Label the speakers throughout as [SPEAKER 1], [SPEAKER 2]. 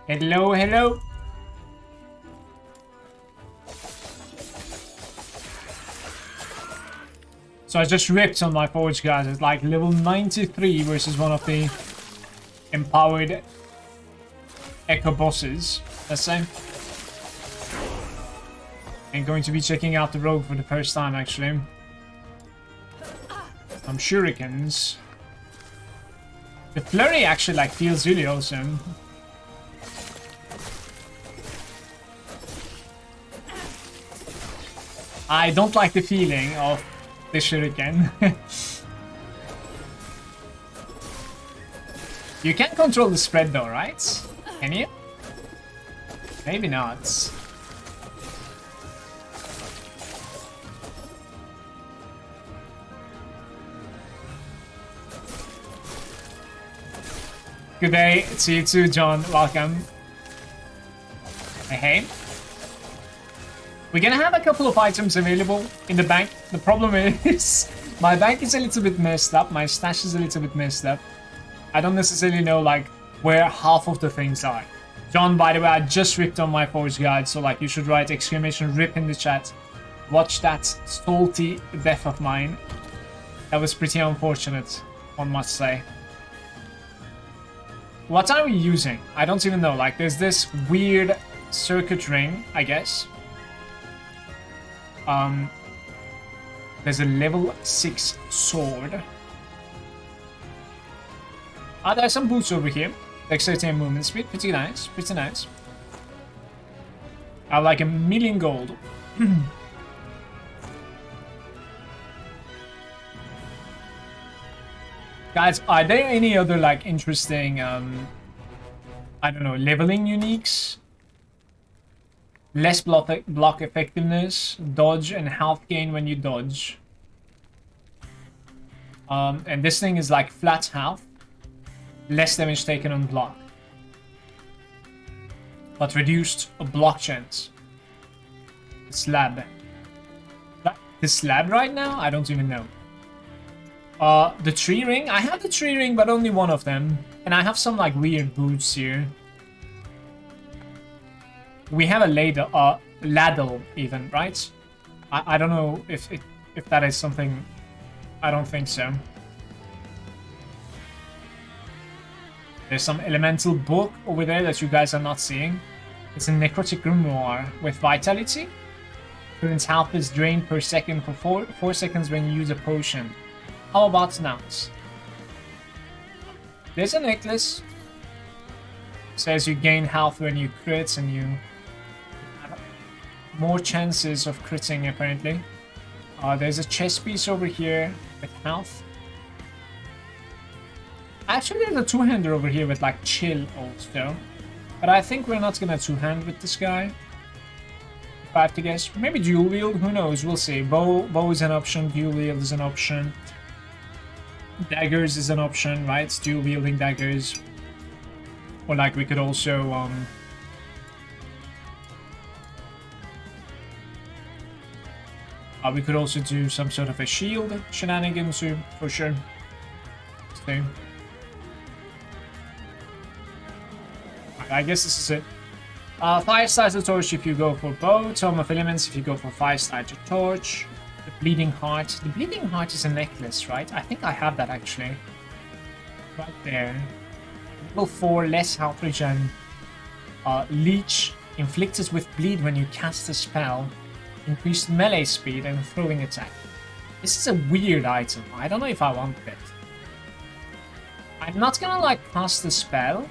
[SPEAKER 1] Hello, hello. So I just ripped on my forge, guys. It's like level 93 versus one of the empowered echo bosses, let's say. And going to be checking out the rogue for the first time, actually. Some shurikens. The flurry actually like feels really awesome. I don't like the feeling of the shuriken. You can control the spread though, right? Can you? Maybe not. Good day to you too, John. Welcome. Hey. We're gonna have a couple of items available in the bank. The problem is my bank is a little bit messed up. My stash is a little bit messed up. I don't necessarily know like where half of the things are. John, by the way, I just ripped on my forge guide, so like you should write exclamation rip in the chat. Watch that salty death of mine. That was pretty unfortunate, one must say. What are we using? I don't even know. Like, there's this weird circuit ring, I guess. There's a level 6 sword. There's some boots over here. Dexterity and movement speed. Pretty nice. Pretty nice. I like 1,000,000 gold. Guys, are there any other like interesting, I don't know, leveling uniques? Less block effectiveness, dodge and health gain when you dodge. And this thing is like flat health, less damage taken on block, but reduced block chance. Slab. The slab right now? I don't even know. The tree ring? I have the tree ring, but only one of them. And I have some like weird boots here. We have a ladle even, right? I don't know if that is something. I don't think so. There's some elemental book over there that you guys are not seeing. It's a necrotic grimoire with vitality. Current health is drained per second for 4 seconds when you use a potion. How about now? There's a necklace. Says you gain health when you crit and you have more chances of critting apparently. There's a chest piece over here with health. Actually, there's a two-hander over here with like chill also. But I think we're not gonna two-hand with this guy. If I have to guess, maybe dual wield. Who knows? We'll see. Bow is an option. Dual wield is an option. Daggers is an option, right? Dual wielding daggers. Or like we could also we could also do some sort of a shield shenanigans too, for sure. So I guess this is it. Fire starter torch if you go for bow. Tome of elements if you go for fire starter torch. The bleeding heart. The bleeding heart is a necklace, right? I think I have that actually. Right there. Level 4, less health regen. Leech. Inflicted with bleed when you cast a spell. Increased melee speed and throwing attack. This is a weird item. I don't know if I want it. I'm not gonna like cast a spell.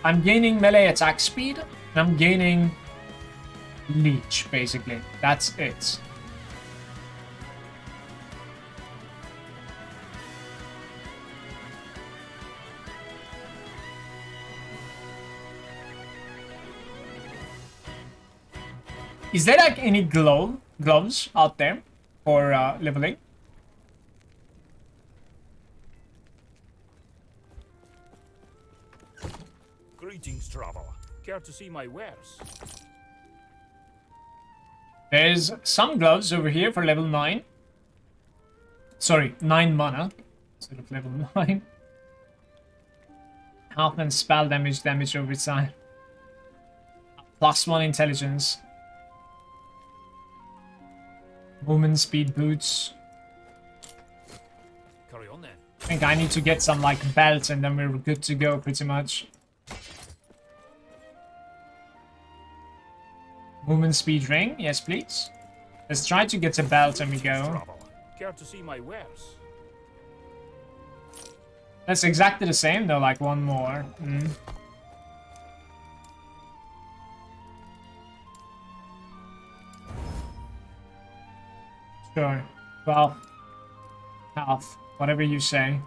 [SPEAKER 1] I'm gaining melee attack speed. And I'm gaining leech, basically. That's it. Is there like any gloves out there for leveling?
[SPEAKER 2] Greetings, traveler. Care to see my wares?
[SPEAKER 1] There's some gloves over here for level 9. Sorry, 9 mana instead of level 9. health and spell damage over time. +1 intelligence. Movement speed boots.
[SPEAKER 2] Carry on then.
[SPEAKER 1] I think I need to get some like belt and then we're good to go pretty much. Movement speed ring, yes please. Let's try to get a belt and we go.
[SPEAKER 2] Trouble. Care to see my wares?
[SPEAKER 1] That's exactly the same though, like one more. Sure. 12. Health. Whatever you say.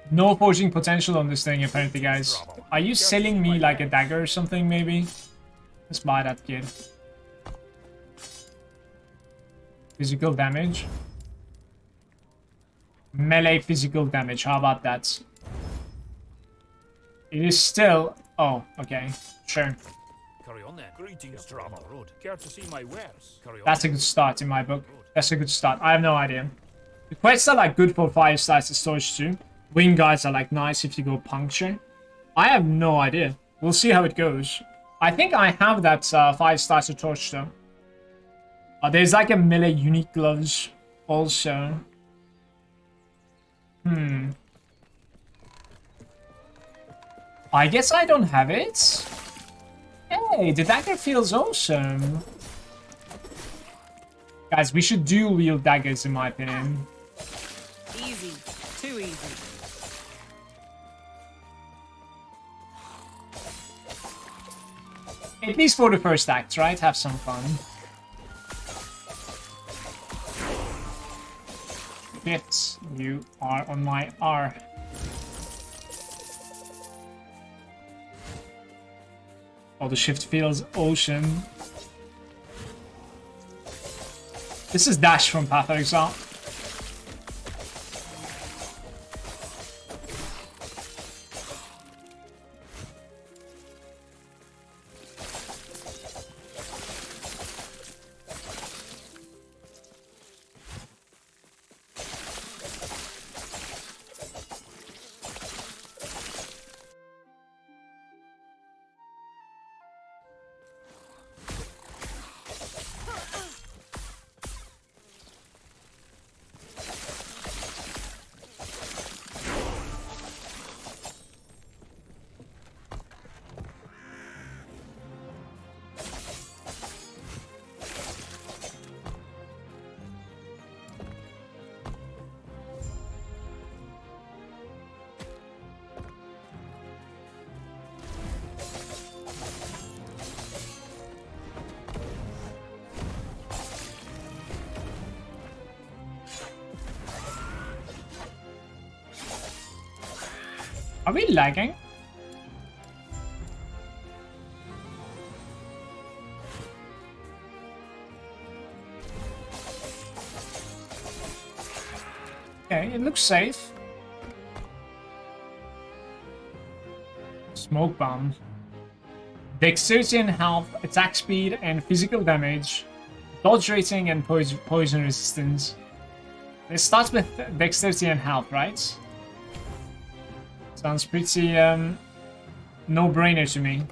[SPEAKER 1] No forging potential on this thing apparently, guys. Are you selling me like a dagger or something maybe? Let's buy that kid. Physical damage. Melee physical damage, how about that? It is still... Oh, okay. Sure.
[SPEAKER 2] Carry on then. Greetings, traveler. Care to see my wares? Carry on.
[SPEAKER 1] That's a good start in my book. That's a good start. I have no idea. The quests are like good for 5 stars of storage too. Wing guides are like nice if you go puncture. I have no idea. We'll see how it goes. I think I have that 5 stars of torch though. There's like a melee unique gloves also. I guess I don't have it. Hey, the dagger feels awesome. Guys, we should dual wield daggers in my opinion.
[SPEAKER 3] Easy. Too easy.
[SPEAKER 1] At least for the first act, right? Have some fun. Shit, you are on my R. Oh, the shift feels awesome. This is Dash from Path of Exile. Are we lagging? Okay, it looks safe. Smoke bomb. Dexterity and health, attack speed and physical damage, dodge rating and poison resistance. It starts with dexterity and health, right? Sounds pretty no-brainer to me.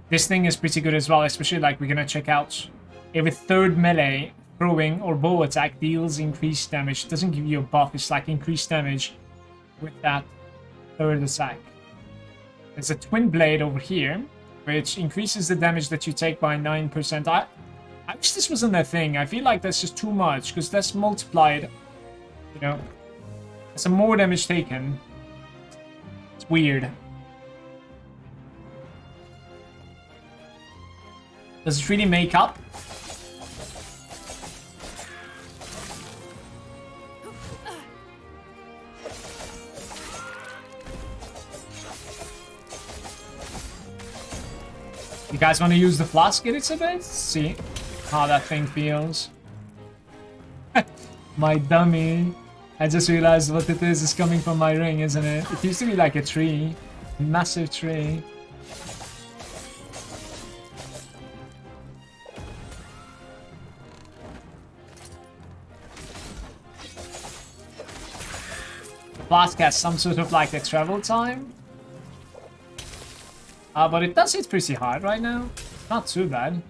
[SPEAKER 1] This thing is pretty good as well, especially like we're gonna check out. Every third melee, throwing, or bow attack deals increased damage. It doesn't give you a buff, it's like increased damage with that third attack. There's a twin blade over here, which increases the damage that you take by 9%. I wish this wasn't a thing. I feel like that's just too much, because that's multiplied, you know. It's a more damage taken. It's weird. Does it really make up? You guys want to use the flask edits a bit? See how that thing feels. My dummy. I just realized what it is coming from my ring, isn't it? It used to be like a tree. Massive tree. Flask has some sort of like a travel time. But it does hit pretty hard right now. Not too bad.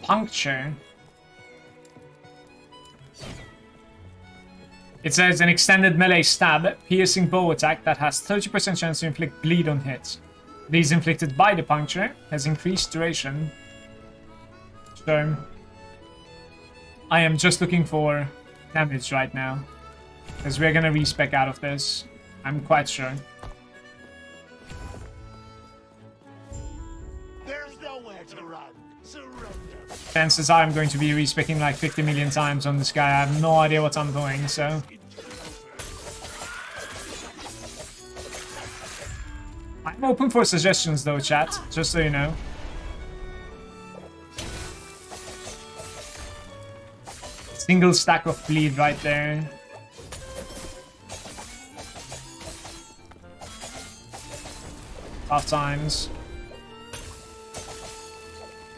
[SPEAKER 1] Puncture. It says an extended melee stab, piercing bow attack that has 30% chance to inflict bleed on hits. These inflicted by the puncture has increased duration. So I am just looking for damage right now, because we're gonna respec out of this. I'm quite sure.
[SPEAKER 4] There's nowhere to run. Surrender.
[SPEAKER 1] Chances are I'm going to be respecking like 50 million times on this guy. I have no idea what I'm doing, so... I'm open for suggestions though, chat, just so you know. Single stack of bleed right there. Tough times.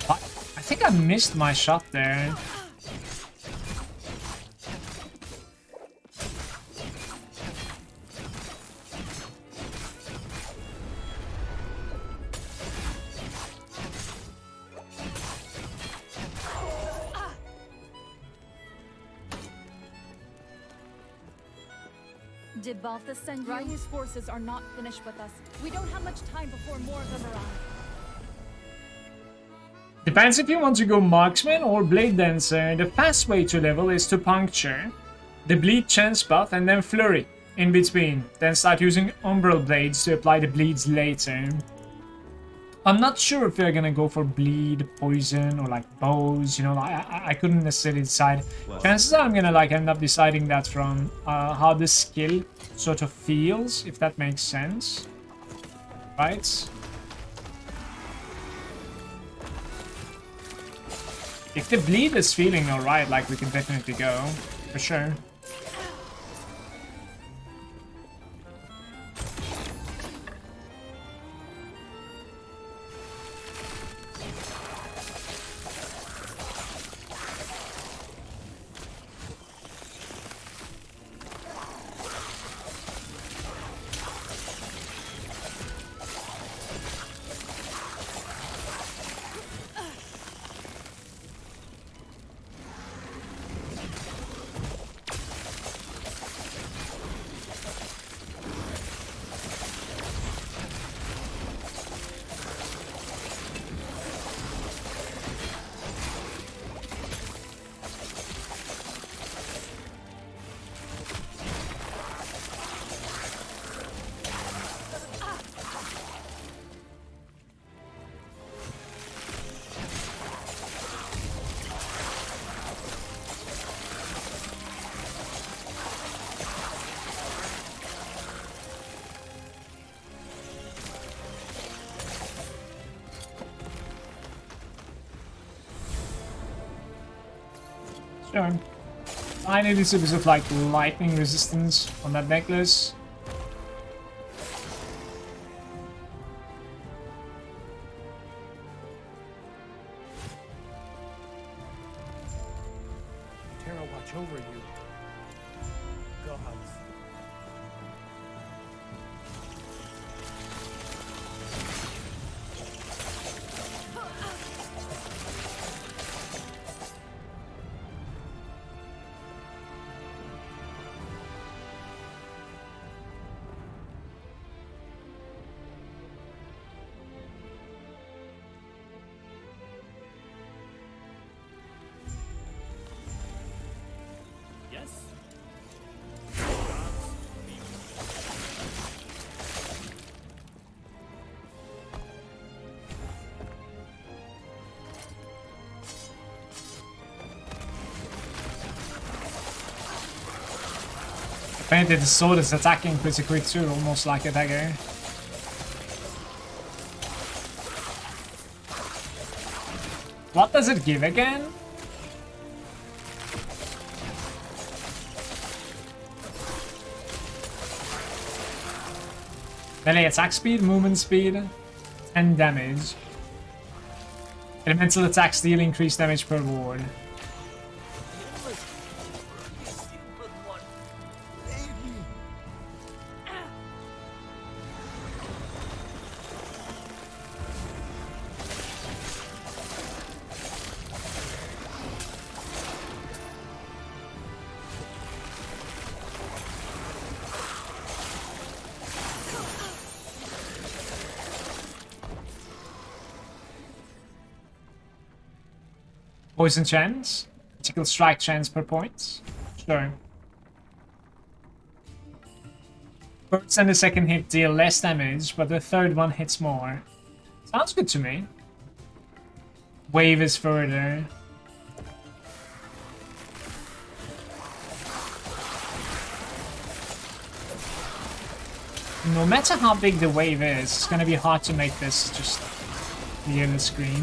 [SPEAKER 1] I think I missed my shot there.
[SPEAKER 5] Debuff the Sun. Ryu's forces are not finished with us. We don't have much time before more of them arrive.
[SPEAKER 1] Depends if you want to go marksman or Bladedancer. The fast way to level is to puncture, the bleed chance buff, and then flurry in between. Then start using Umbral Blades to apply the bleeds later. I'm not sure if we're gonna go for bleed, poison, or like bows, you know, I couldn't necessarily decide. Chances are I'm gonna like end up deciding that from how the skill sort of feels, if that makes sense. Right? If the bleed is feeling alright, like we can definitely go, for sure. Sure. I need a little bit of like lightning resistance on that necklace.
[SPEAKER 2] Terra watch over you. Gods.
[SPEAKER 1] Granted, the sword is attacking pretty quick too, almost like a dagger. What does it give again? Melee attack speed, movement speed, 10 damage. Elemental attacks deal increased damage per ward. Poison chance, critical strike chance per point. Sure. First and the second hit deal less damage, but the third one hits more. Sounds good to me. Wave is further. No matter how big the wave is, it's gonna be hard to make this just clear the screen.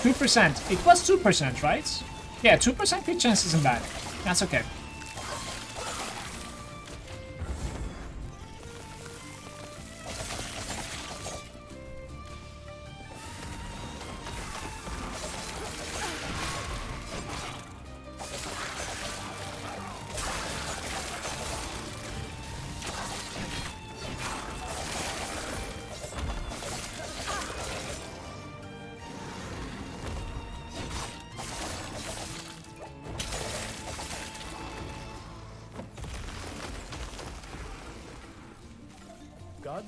[SPEAKER 1] 2%. It was 2%, right? Yeah, 2% crit chance isn't bad. That's okay.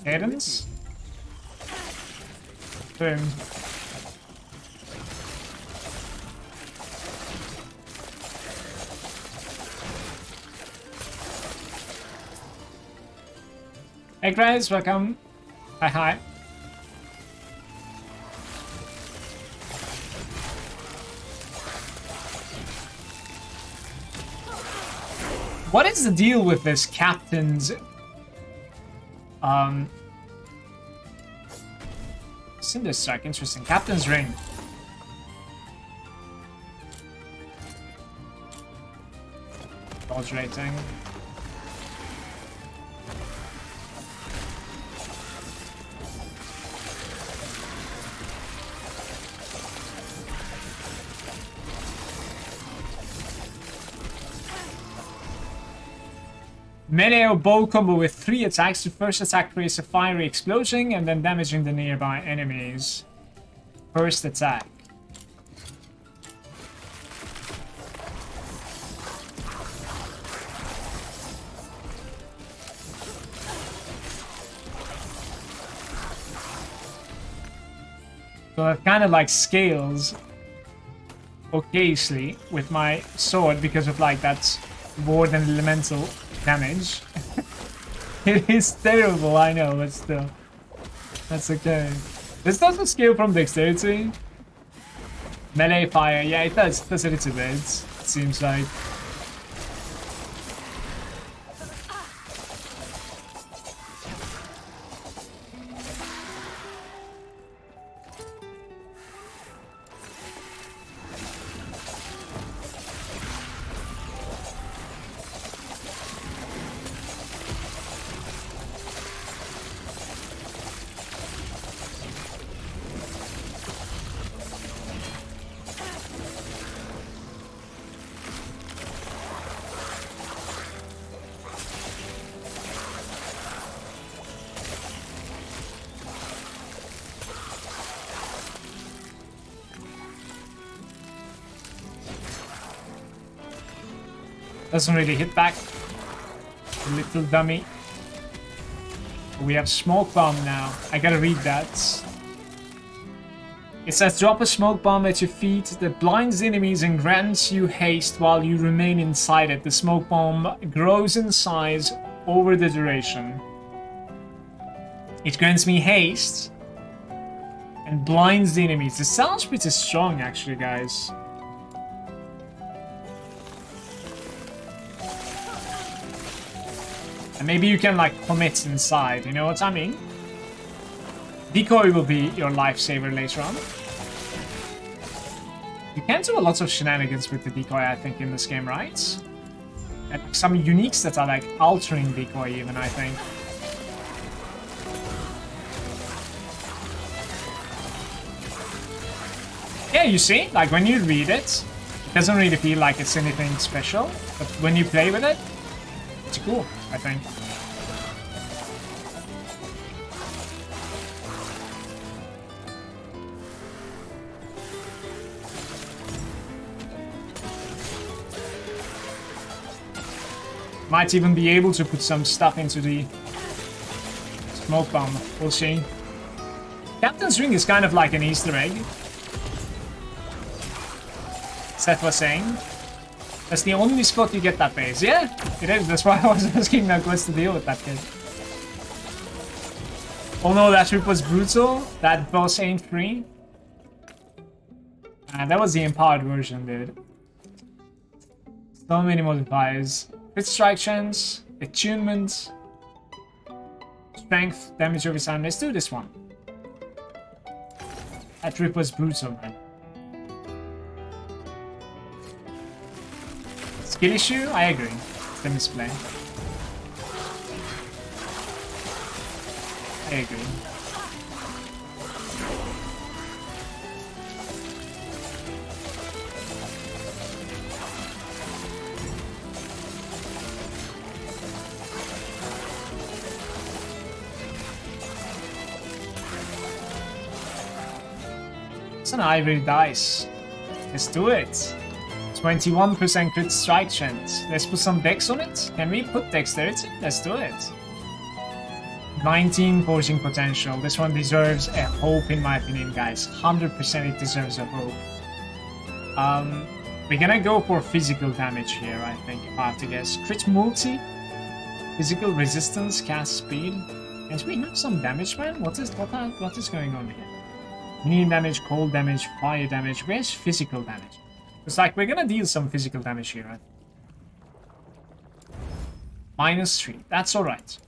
[SPEAKER 1] Cadence. Boom. Hey guys, welcome. Hi, hi. What is the deal with this captain's Cinder Strike? Interesting. Captain's Ring. Dodge rating. Melee or bow combo with 3 attacks. The first attack creates a fiery explosion and then damaging the nearby enemies. First attack. So that kind of like scales occasionally with my sword because of like that ward and elemental damage. It is terrible, I know, but still. That's okay. This doesn't scale from dexterity. Melee fire, yeah, it does. It does a little bit, it seems like. Doesn't really hit back. Little dummy. We have smoke bomb now. I gotta read that. It says drop a smoke bomb at your feet that blinds enemies and grants you haste while you remain inside it. The smoke bomb grows in size over the duration. It grants me haste and blinds the enemies. This sounds pretty strong actually, guys. And maybe you can like commit inside, you know what I mean? Decoy will be your lifesaver later on. You can do a lot of shenanigans with the Decoy, I think, in this game, right? And some uniques that are like altering Decoy even, I think. Yeah, you see? Like when you read it, it doesn't really feel like it's anything special. But when you play with it, it's cool, I think. Might even be able to put some stuff into the smoke bomb. We'll see. Captain's Ring is kind of like an Easter egg. Seth was saying. That's the only spot you get that base. Yeah, it is. That's why I was asking now what's the deal with that kid. Oh no, that trip was brutal. That boss ain't free. That was the empowered version, dude. So many modifiers. Crit strike chance, attunement, strength, damage over time. Let's do this one. That trip was brutal, man. Skill issue? I agree. It's the misplay. I agree. It's an ivory dice. Let's do it. 21% crit strike chance. Let's put some dex on it. Can we put dexterity? Let's do it. 19 forging potential. This one deserves a hope in my opinion, guys. 100% it deserves a hope. We're gonna go for physical damage here, I think, if I have to guess. Crit multi. Physical resistance, cast speed. And we have some damage, man? What is going on here? Medium damage, cold damage, fire damage. Where's physical damage? It's like we're gonna deal some physical damage here, right? -3. That's alright.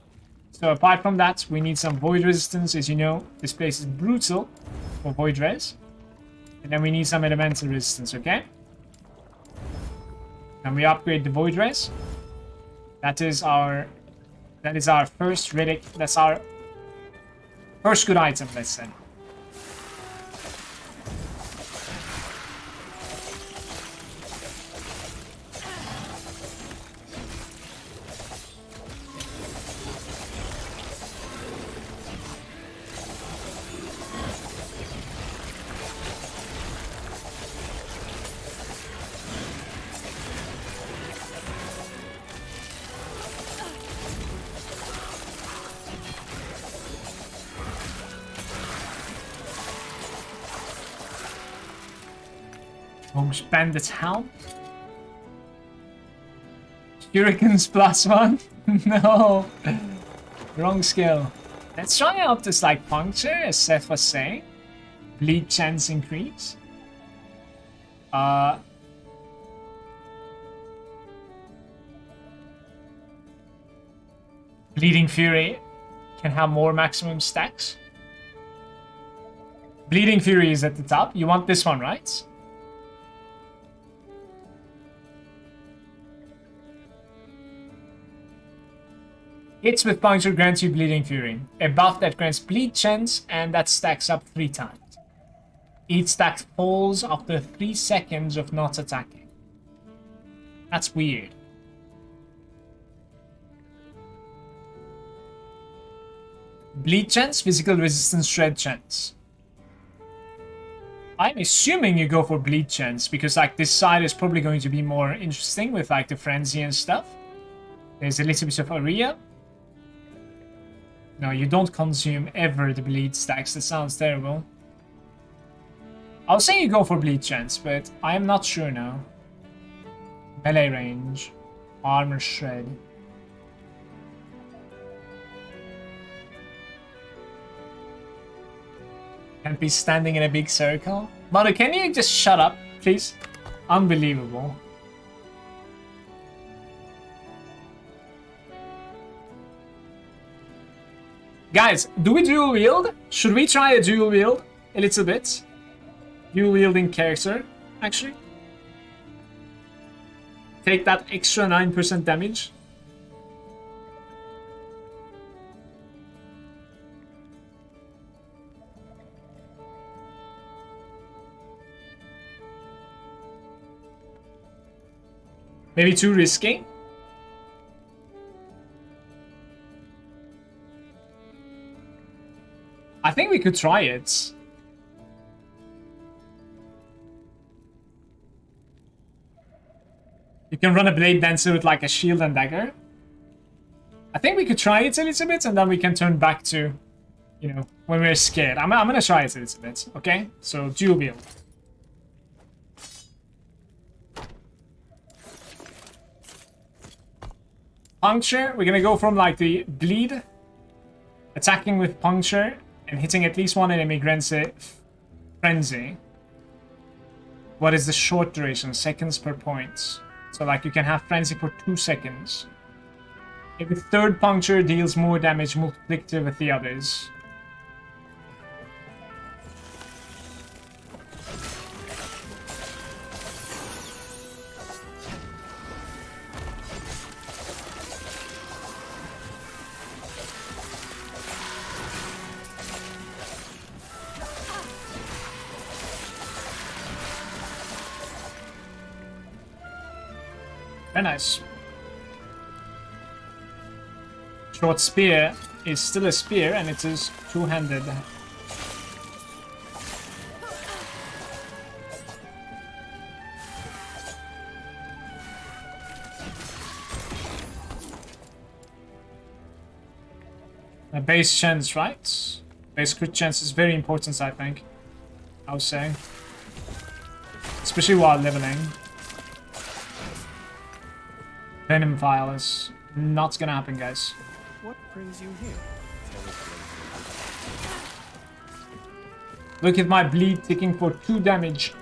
[SPEAKER 1] So apart from that, we need some void resistance. As you know, this place is brutal for void res. And then we need some elemental resistance, okay? Then we upgrade the void res. That is our first relic. That's our first good item, let's say. Bandit's help. Shurikens +1. No. Wrong skill. Let's try out this like puncture, as Seth was saying. Bleed chance increase. Bleeding Fury can have more maximum stacks. Bleeding Fury is at the top. You want this one, right? Hits with Puncture grants you Bleeding Fury. A buff that grants bleed chance and that stacks up 3 times. Each stack falls after 3 seconds of not attacking. That's weird. Bleed chance, physical resistance, shred chance. I'm assuming you go for bleed chance because like this side is probably going to be more interesting with like the frenzy and stuff. There's a little bit of area. No, you don't consume ever the bleed stacks. That sounds terrible. I'll say you go for bleed chance, but I am not sure now. Melee range. Armor shred. Can't be standing in a big circle. Mother, can you just shut up, please? Unbelievable. Guys, do we dual wield? Should we try a dual wield a little bit? Dual wielding character, actually. Take that extra 9% damage. Maybe too risky. I think we could try it. You can run a Bladedancer with like a shield and dagger. I think we could try it a little bit and then we can turn back to, you know, when we're scared. I'm gonna try it a little bit, okay? So, dual wield. Puncture, we're gonna go from like the bleed, attacking with puncture, and hitting at least one enemy grants a frenzy. What is the short duration? Seconds per point. So like you can have frenzy for 2 seconds. If the third puncture deals more damage multiplicative with the others. Very nice. Short spear is still a spear and it is two-handed. A base chance, right? Base crit chance is very important, I think. I would say. Especially while leveling. Venom Vial is not gonna happen, guys.
[SPEAKER 2] What brings you here?
[SPEAKER 1] Look at my bleed ticking for 2 damage.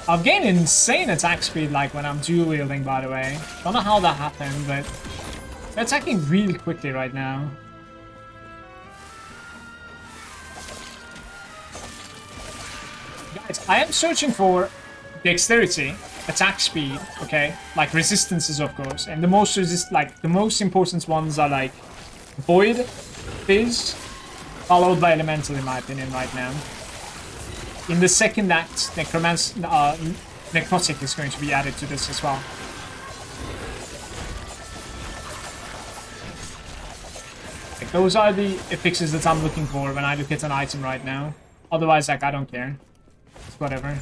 [SPEAKER 1] I've gained insane attack speed like when I'm dual wielding, by the way. Don't know how that happened, but they're attacking really quickly right now. Guys, I am searching for dexterity, attack speed, okay? Like resistances, of course. And the most the most important ones are like Void, Fizz, followed by Elemental in my opinion right now. In the second act, Necrotic is going to be added to this as well. Like, those are the fixes that I'm looking for when I look at an item right now. Otherwise, like, I don't care. It's whatever.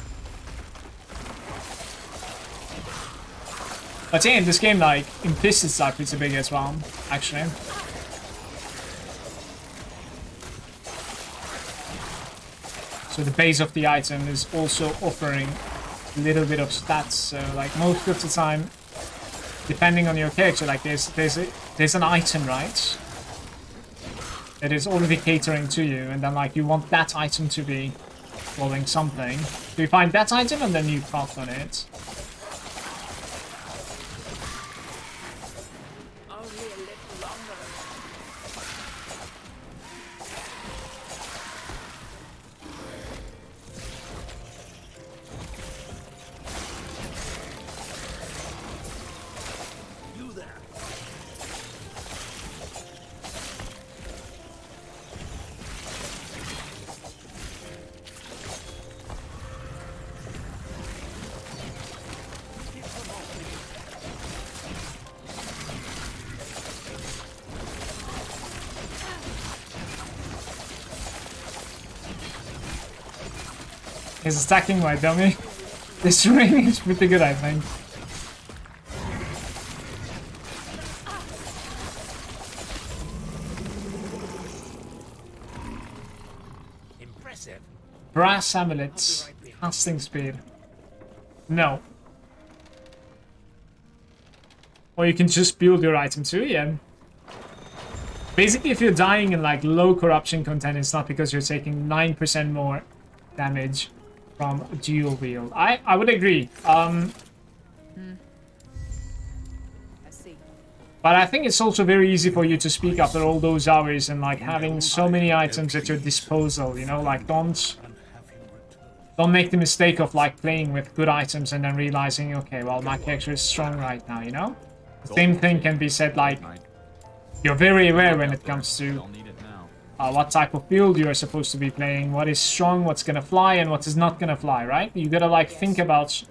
[SPEAKER 1] But yeah, in this game, like, implicits are pretty big as well, actually. So the base of the item is also offering a little bit of stats. So like most of the time, depending on your character, like there's an item, right? That is already catering to you, and then like you want that item to be rolling something. So you find that item and then you craft on it. He's attacking my dummy. This ring is pretty good, I think.
[SPEAKER 2] Impressive.
[SPEAKER 1] Brass amulets. Casting speed. No. Or you can just build your item too, yeah. Basically, if you're dying in like low corruption content, it's not because you're taking 9% more damage. from dual wield. I would agree.
[SPEAKER 3] I see.
[SPEAKER 1] But I think it's also very easy for you to speak after all those hours and like having so many items at your disposal, you know, like don't make the mistake of like playing with good items and then realizing, okay, well, my character is strong right now, you know? The same thing can be said, like, you're very aware when it comes to what type of build you're supposed to be playing, what is strong, what's gonna fly, and what is not gonna fly, right? You gotta like think about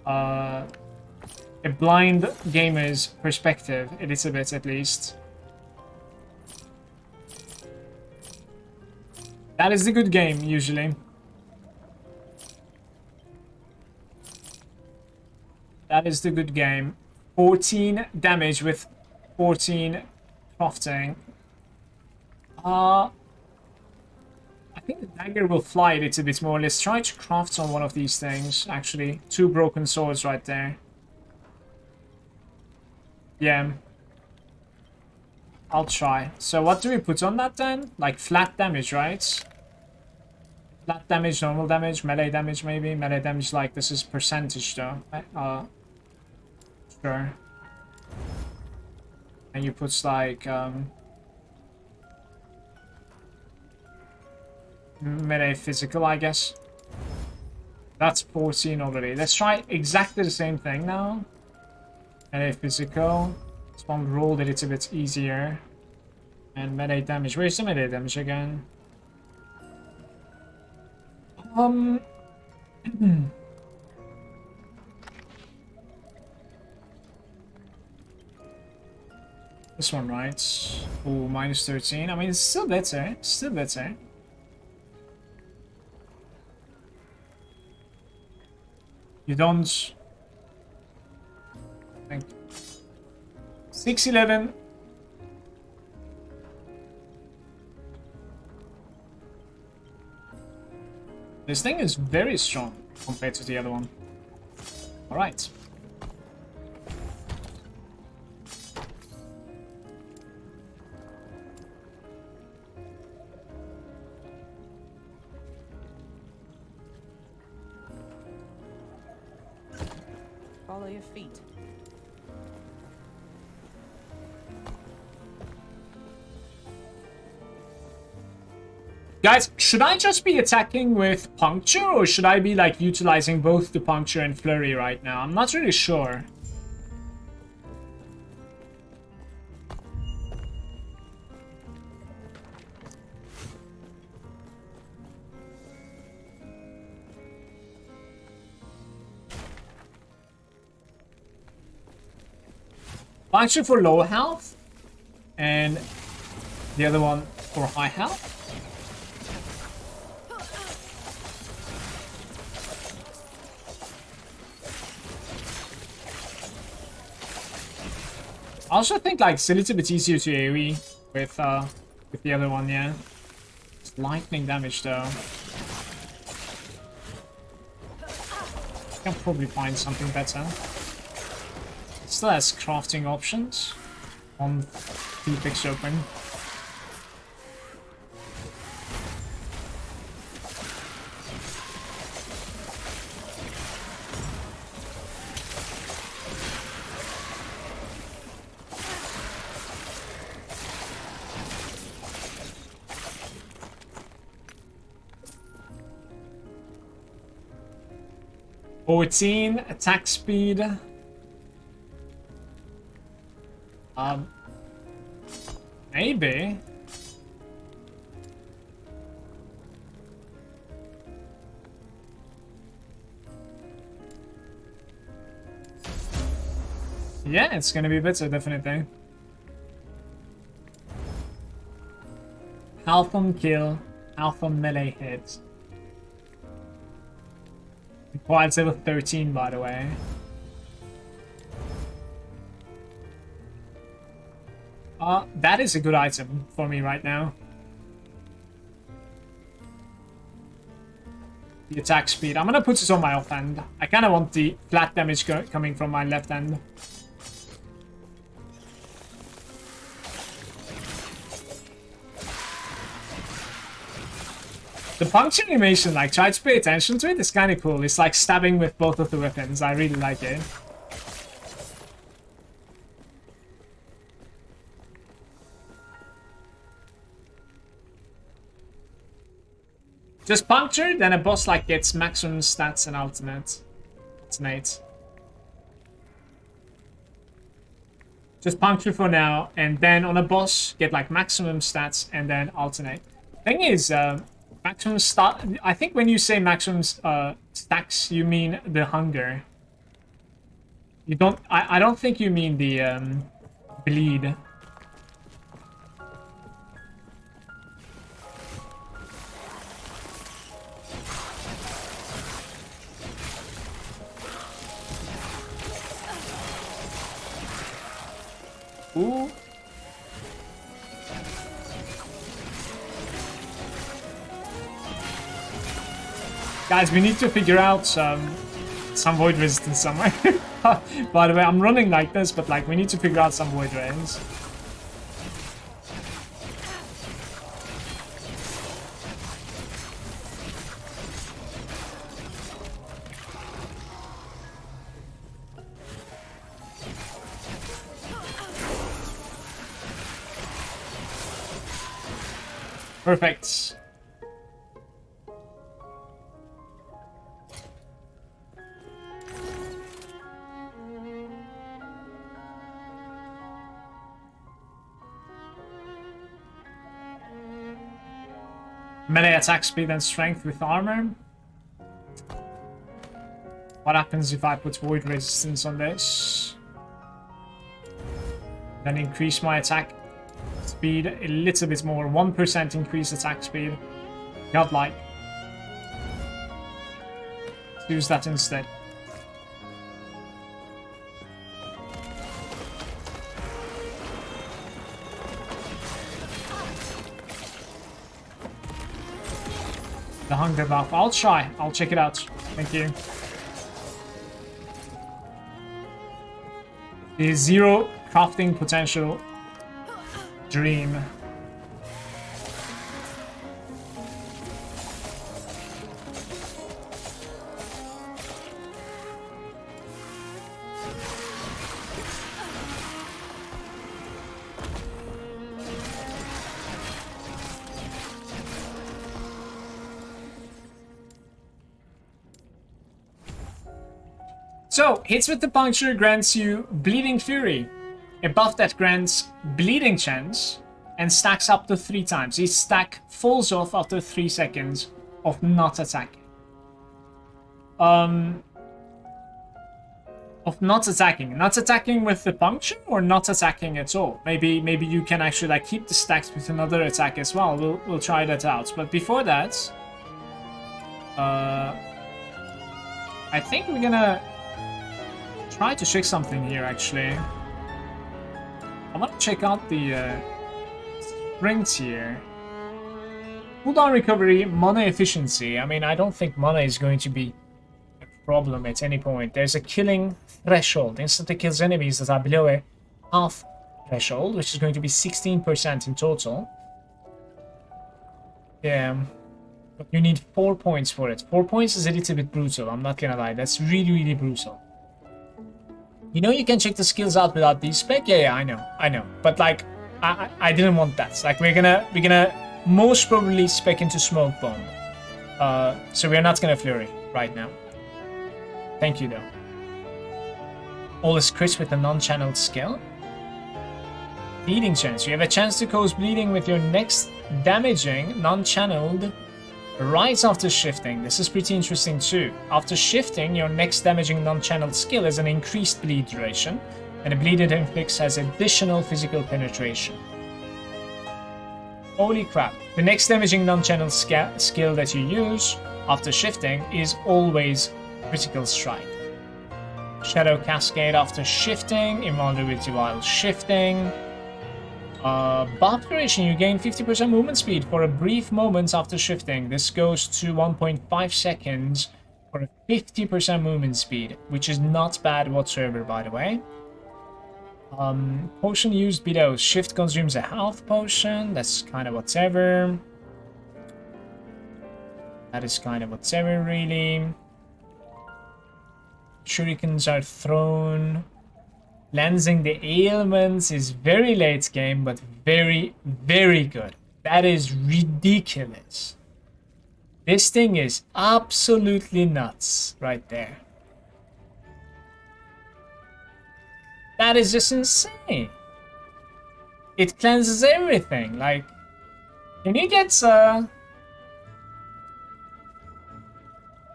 [SPEAKER 1] a blind gamer's perspective, a little bit at least. That is the good game, usually. That is the good game. 14 damage with 14 crafting. I think the dagger will fly a little bit more. Let's try to craft on one of these things, actually. 2 broken swords right there. Yeah. I'll try. So what do we put on that then? Like flat damage, right? Flat damage, normal damage, melee damage maybe. Melee damage, like this is percentage though. Sure. And you put like melee physical, I guess. That's 14 already. Let's try exactly the same thing now. Melee physical. This one rolled a little bit easier. And melee damage. Where's the melee damage again? This one, right? Oh, minus 13. I mean, it's still better. Still better. You don't... I think... 611. This thing is very strong compared to the other one. Alright.
[SPEAKER 3] Follow your feet.
[SPEAKER 1] Guys, should I just be attacking with Puncture, or should I be like utilizing both the Puncture and Flurry right now? I'm not really sure. Puncture for low health, and the other one for high health. I also think like it's a little bit easier to AoE with the other one, yeah. It's lightning damage though. I can probably find something better. It still has crafting options on the picks open. Attack speed. Maybe. Yeah, it's gonna be better, definitely. Health on kill, health on melee hit. Required level 13, by the way. That is a good item for me right now. The attack speed. I'm gonna put this on my offhand. I kind of want the flat damage coming from my left hand. The puncture animation, like, try to pay attention to it. It's kind of cool. It's like stabbing with both of the weapons. I really like it. Just puncture, then a boss like gets maximum stats and alternate. Just puncture for now, and then on a boss get like maximum stats and then alternate. Thing is, maximum stat. I think when you say maximum stacks, you mean the hunger. You don't. I don't think you mean the bleed. Ooh. Guys, we need to figure out some void resistance somewhere. By the way, I'm running like this, but like we need to figure out some void res. Perfect. Melee attack speed and strength with armor. What happens if I put void resistance on this? Then increase my attack speed a little bit more. 1% increase attack speed. Godlike. Let's use that instead. The hunger buff. I'll try. I'll check it out. Thank you. The zero crafting potential dream. So, hits with the puncture grants you Bleeding Fury, a buff that grants bleeding chance and stacks up to 3 times. Each stack falls off after 3 seconds of not attacking. Not attacking with the puncture or not attacking at all. Maybe you can actually like keep the stacks with another attack as well. We'll try that out. But before that, I think we're gonna try to check something here, actually. I want to check out the strength here. Cooldown recovery, mana efficiency. I mean, I don't think mana is going to be a problem at any point. There's a killing threshold. Instantly kills enemies that are below a half threshold, which is going to be 16% in total. Yeah. But you need 4 points for it. 4 points is a little bit brutal, I'm not gonna lie. That's really, really brutal. You know you can check the skills out without these spec? Yeah, I know. But like, I didn't want that. Like we're gonna most probably spec into Smoke Bomb. So we're not gonna Flurry right now. Thank you though. All is crisp with a non-channeled skill. Bleeding chance. You have a chance to cause bleeding with your next damaging non-channeled right after shifting. This is pretty interesting too. After shifting, your next damaging non-channeled skill has an increased bleed duration, and the bleed it inflicts has additional physical penetration. Holy crap. The next damaging non-channeled skill that you use after shifting is always Critical Strike. Shadow Cascade after shifting, invulnerability while shifting. Buff duration, you gain 50% movement speed for a brief moment after shifting. This goes to 1.5 seconds for a 50% movement speed, which is not bad whatsoever, by the way. Potion used below. Shift consumes a health potion. That's kind of whatever. That is kind of whatever, really. Shurikens are thrown. Cleansing the ailments is very late game, but very, very good. That is ridiculous. This thing is absolutely nuts right there. That is just insane. It cleanses everything. Like, can you get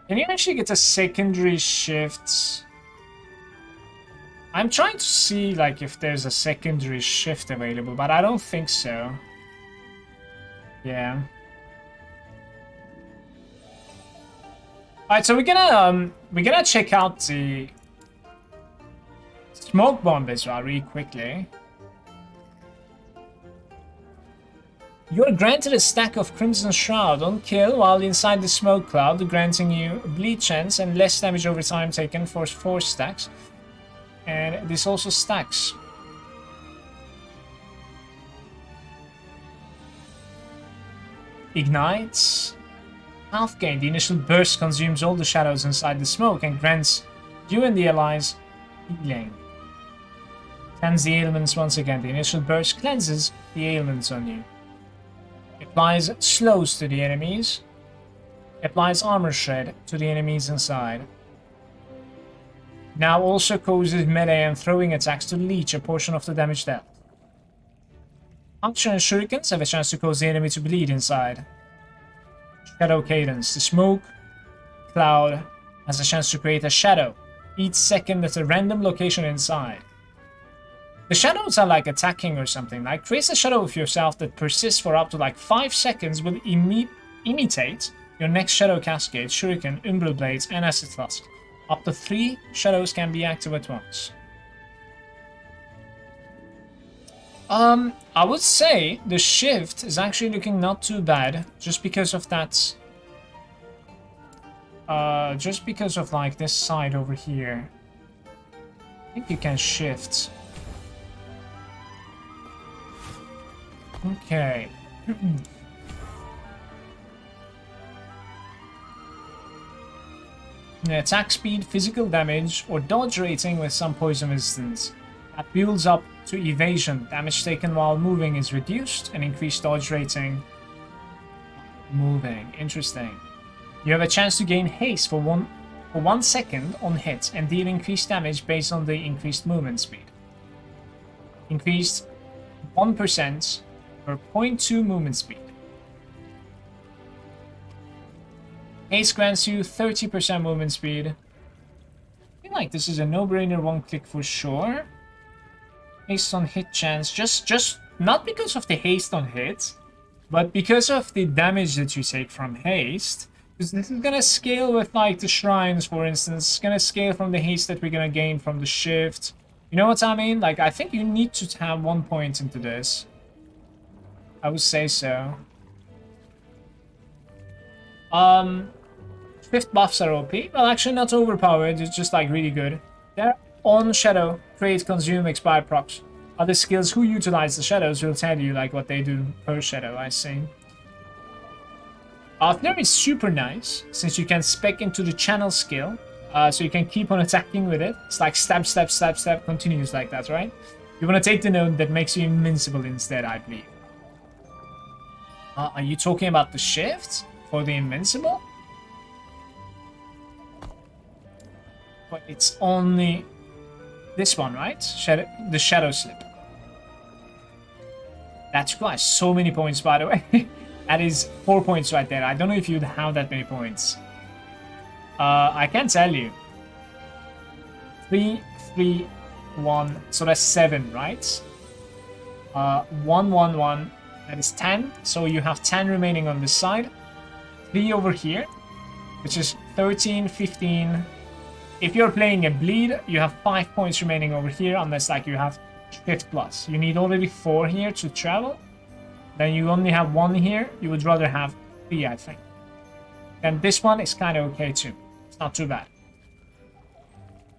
[SPEAKER 1] can you actually get a secondary shift? I'm trying to see like if there's a secondary shift available, but I don't think so. Yeah. Alright, so we're gonna check out the smoke bomb as well really quickly. You're granted a stack of Crimson Shroud on kill while inside the smoke cloud, granting you bleed chance and less damage over time taken for 4 stacks. And this also stacks. Ignites. Half gain. The initial burst consumes all the shadows inside the smoke and grants you and the allies healing. Cleanse the ailments once again. The initial burst cleanses the ailments on you. Applies slows to the enemies. Applies armor shred to the enemies inside. Now also causes melee and throwing attacks to leech a portion of the damage dealt. Puncture and shurikens have a chance to cause the enemy to bleed inside. Shadow cadence. The smoke cloud has a chance to create a shadow each second at a random location inside. The shadows are like attacking or something. Like, create a shadow of yourself that persists for up to like 5 seconds will imitate your next shadow cascade, shuriken, umbral blades, and acid flask. Up to 3 shadows can be active at once. I would say the shift is actually looking not too bad, just because of that. Just because of like this side over here. I think you can shift. Okay. Attack speed, physical damage, or dodge rating with some poison resistance. That builds up to evasion. Damage taken while moving is reduced, and increased dodge rating. Moving. Interesting. You have a chance to gain haste for 1 second on hit and deal increased damage based on the increased movement speed. Increased 1% per 0.2 movement speed. Haste grants you 30% movement speed. I feel like this is a no-brainer, 1 click for sure. Haste on hit chance, just not because of the haste on hit, but because of the damage that you take from haste. Because this is gonna scale with like the shrines, for instance. It's gonna scale from the haste that we're gonna gain from the shift. You know what I mean? Like, I think you need to have 1 point into this. I would say so. Shift buffs are OP. Well, actually not overpowered, it's just like really good. They're on shadow, create, consume, expire procs. Other skills who utilize the shadows will tell you like what they do per shadow, I see. Flare is super nice, since you can spec into the channel skill, so you can keep on attacking with it. It's like stab, stab, stab, stab, continues like that, right? You want to take the node that makes you invincible instead, I believe. Are you talking about the shift for the invincible? But it's only this one, right? The shadow slip. That's quite so many points, by the way. That is 4 points right there. I don't know if you'd have that many points. I can tell you. 3, 3, 1. So that's 7, right? 1, 1, 1. That is 10. So you have 10 remaining on this side. 3 over here, which is 13, 15. If you're playing a bleed, you have 5 points remaining over here, unless like you have shift plus. You need already 4 here to travel. Then you only have 1 here. You would rather have 3, I think. And this one is kind of okay too. It's not too bad.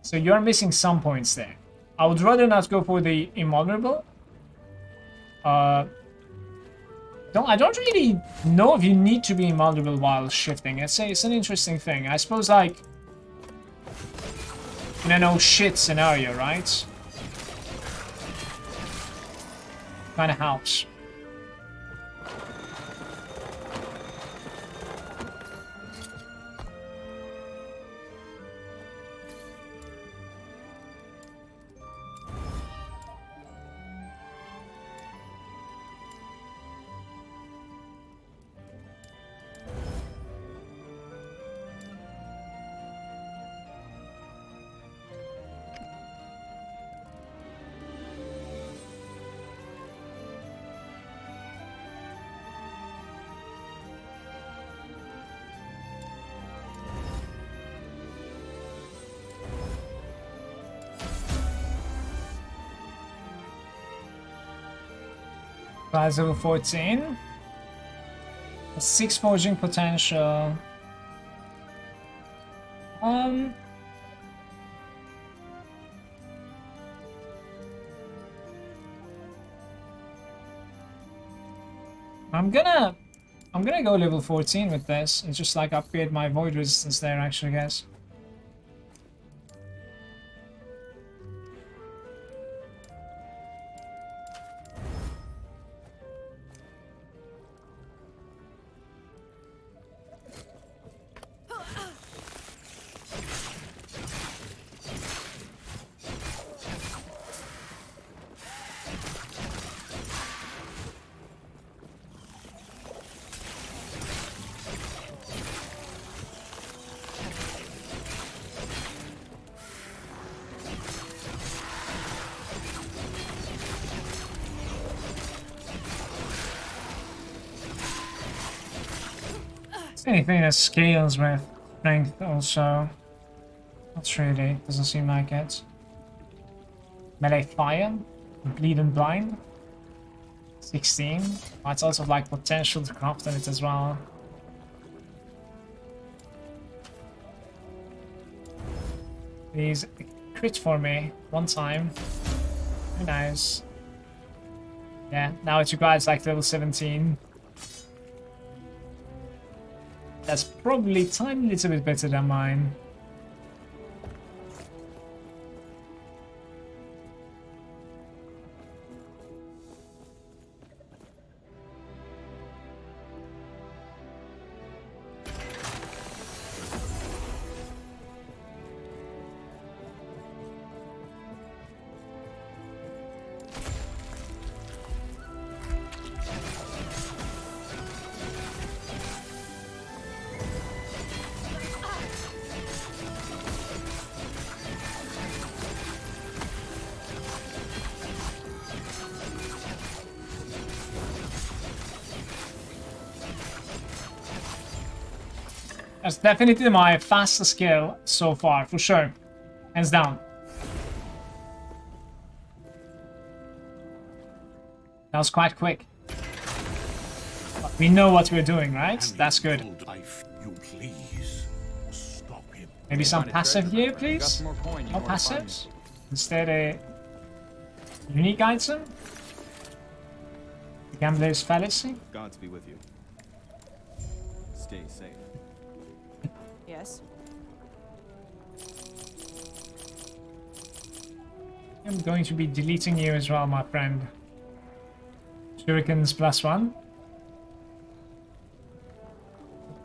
[SPEAKER 1] So you're missing some points there. I would rather not go for the invulnerable. But I don't really know if you need to be invulnerable while shifting. It's an interesting thing. I suppose, like, in a no shit scenario, right? Kind of helps. Prize level 14. 6 forging potential. I'm gonna go level 14 with this and just like upgrade my void resistance there actually, guys. Anything that scales with strength also. Not really, doesn't seem like it. Melee fire, bleed and blind. 16. Oh, it's also like potential to craft on it as well. Please crit for me one time. Very nice. Yeah, now it requires like level 17. That's probably a tiny little bit better than mine. That's definitely my fastest skill so far, for sure. Hands down. That was quite quick. But we know what we're doing, right? That's good. Maybe some passive here, please? No passives? Instead a unique item? The Gambler's Fallacy?
[SPEAKER 6] Gods be with you. Stay safe.
[SPEAKER 3] Yes.
[SPEAKER 1] I'm going to be deleting you as well, my friend. Shurikens +1.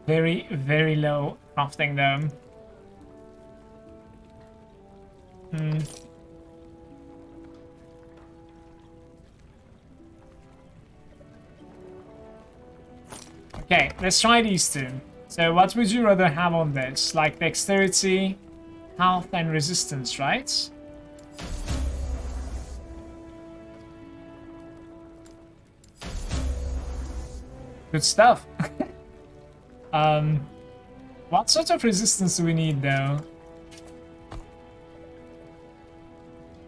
[SPEAKER 1] Very, very low crafting though. Okay, let's try these two. So what would you rather have on this? Like dexterity, health and resistance, right? Good stuff. What sort of resistance do we need though?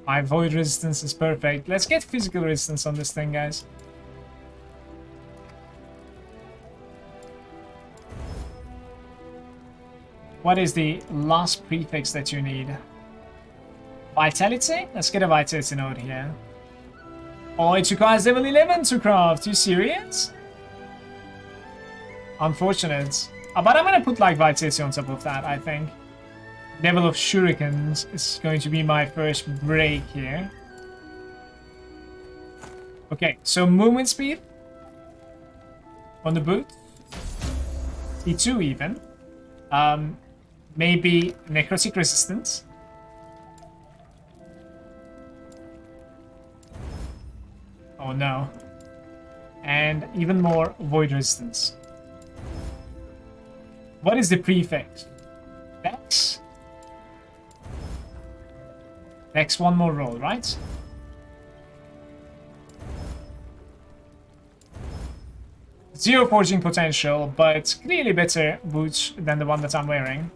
[SPEAKER 1] My void resistance is perfect. Let's get physical resistance on this thing, guys. What is the last prefix that you need? Vitality? Let's get a vitality node here. Oh, it requires level 11 to craft. You serious? Unfortunate. But I'm gonna put like Vitality on top of that, I think. Level of Shurikens is going to be my first break here. Okay, so movement speed on the boot. T2 even. Maybe necrotic resistance. Oh no. And even more void resistance. What is the prefix? Dex? Dex, one more roll, right? Zero forging potential, but clearly better boots than the one that I'm wearing.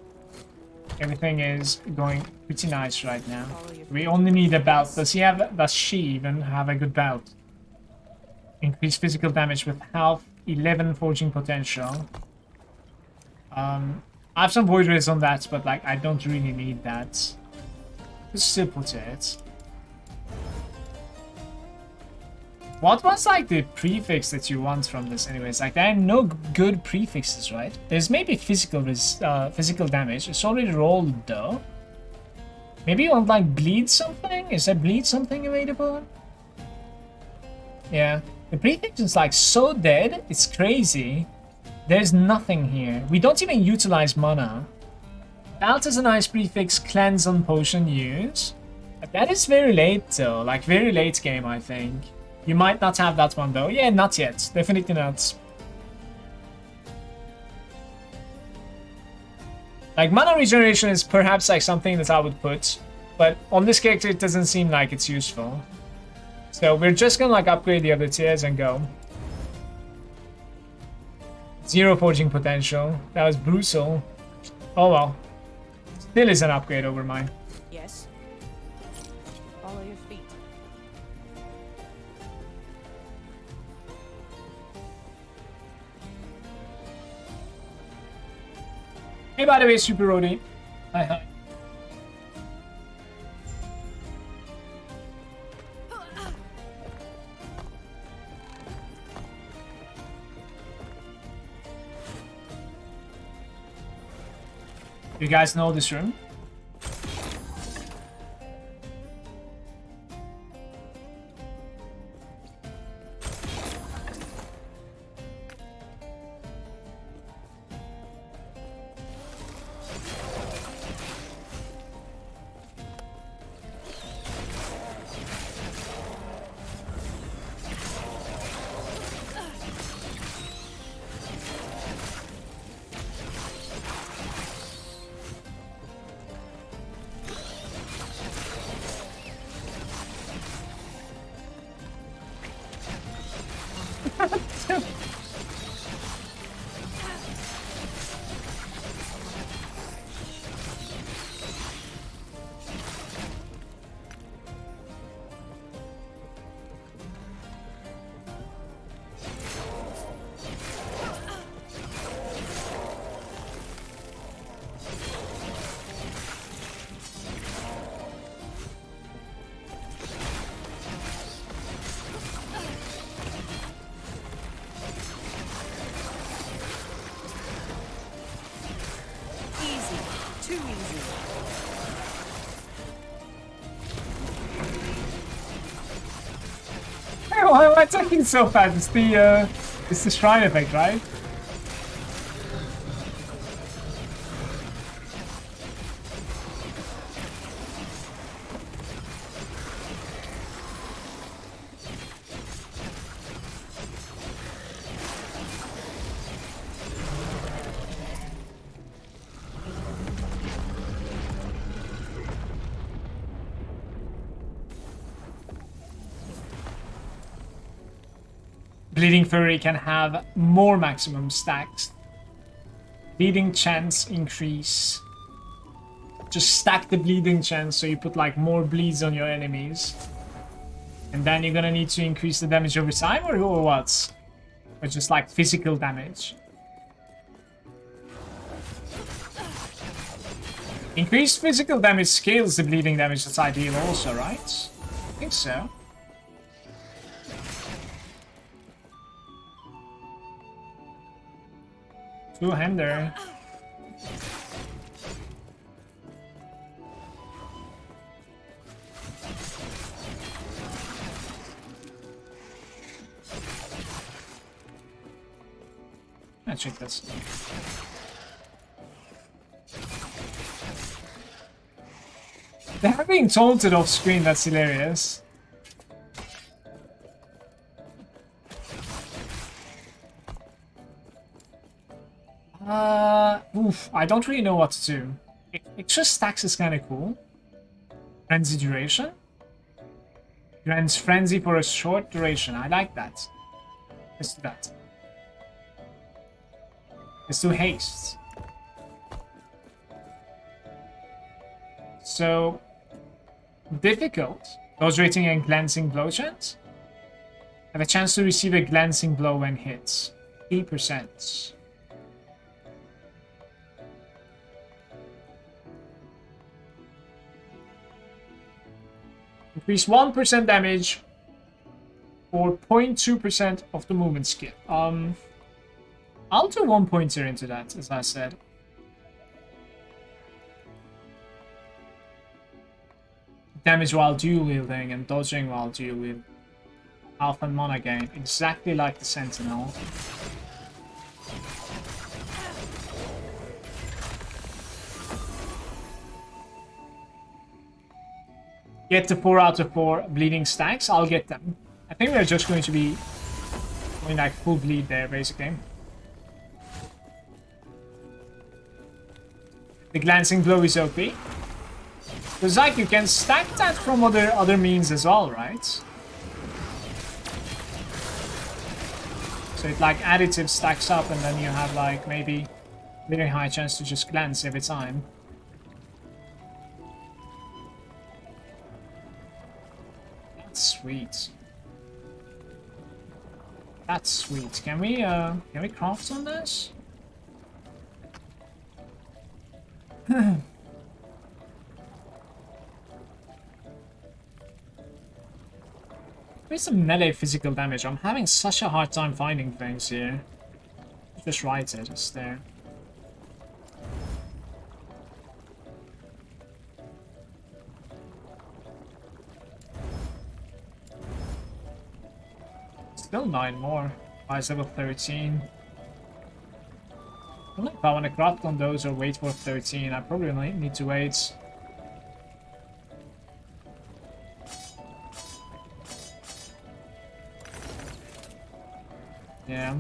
[SPEAKER 1] Everything is going pretty nice right now. We only need a belt. Does she even have a good belt? Increase physical damage with half 11 forging potential. I have some void rays on that, but like I don't really need that. Just still put it. What was like the prefix that you want from this anyways? Like there are no good prefixes, right? There's maybe physical damage. It's already rolled though. Maybe you want like bleed something? Is there bleed something available? Yeah. The prefix is like so dead, it's crazy. There's nothing here. We don't even utilize mana. Belt is a nice prefix, cleanse on potion use. But that is very late though, like very late game I think. You might not have that one though. Yeah, not yet. Definitely not. Like mana regeneration is perhaps like something that I would put. But on this character it doesn't seem like it's useful. So we're just gonna like upgrade the other tiers and go. Zero forging potential. That was brutal. Oh well. Still is an upgrade over mine.
[SPEAKER 3] Yes. Follow your feet.
[SPEAKER 1] Hey, by the way, Super Rody. Hi, hi. You guys know this room? Why am I attacking so fast? It's the shrine effect, right? Bleeding Fury can have more maximum stacks. Bleeding chance increase. Just stack the bleeding chance so you put like more bleeds on your enemies. And then you're gonna need to increase the damage over time or what? Or just like physical damage? Increased physical damage scales the bleeding damage that's ideal also, right? I think so. Two-hander. Let's check this. They're being taunted off screen, that's hilarious. Oof, I don't really know what to do. Extra stacks is kind of cool. Frenzy duration. Grants frenzy for a short duration. I like that. Let's do that. Let's do haste. So, difficult. Dodge rating and glancing blow chance. Have a chance to receive a glancing blow when hits. 3%. Increase 1% damage or 0.2% of the movement skill. I'll do 1 pointer into that, as I said. Damage while dual wielding and dodging while dual wielding. Health and mana gain, exactly like the Sentinel. Get the 4 out of 4 bleeding stacks, I'll get them. I think we're just going to be going like full bleed there, basically. The glancing blow is OP. Because like you can stack that from other means as well, right? So it like additive stacks up and then you have like maybe very high chance to just glance every time. That's sweet. That's sweet. Can we craft on this? Where's some melee physical damage? I'm having such a hard time finding things here. Just write it, it's there. Still 9 more. Ice level 13. I don't know if I want to craft on those or wait for 13. I probably need to wait. Yeah.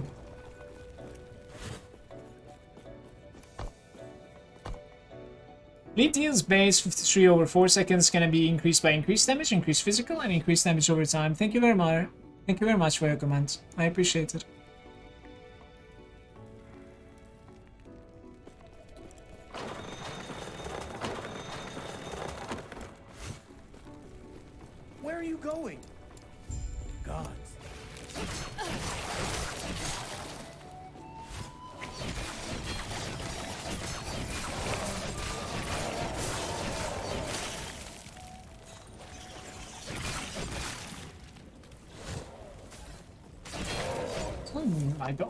[SPEAKER 1] Bleed deals base 53 over 4 seconds, gonna be increased by increased damage, increased physical, and increased damage over time. Thank you very much. Thank you very much for your comment. I appreciate it.
[SPEAKER 4] Where are you going? Gods.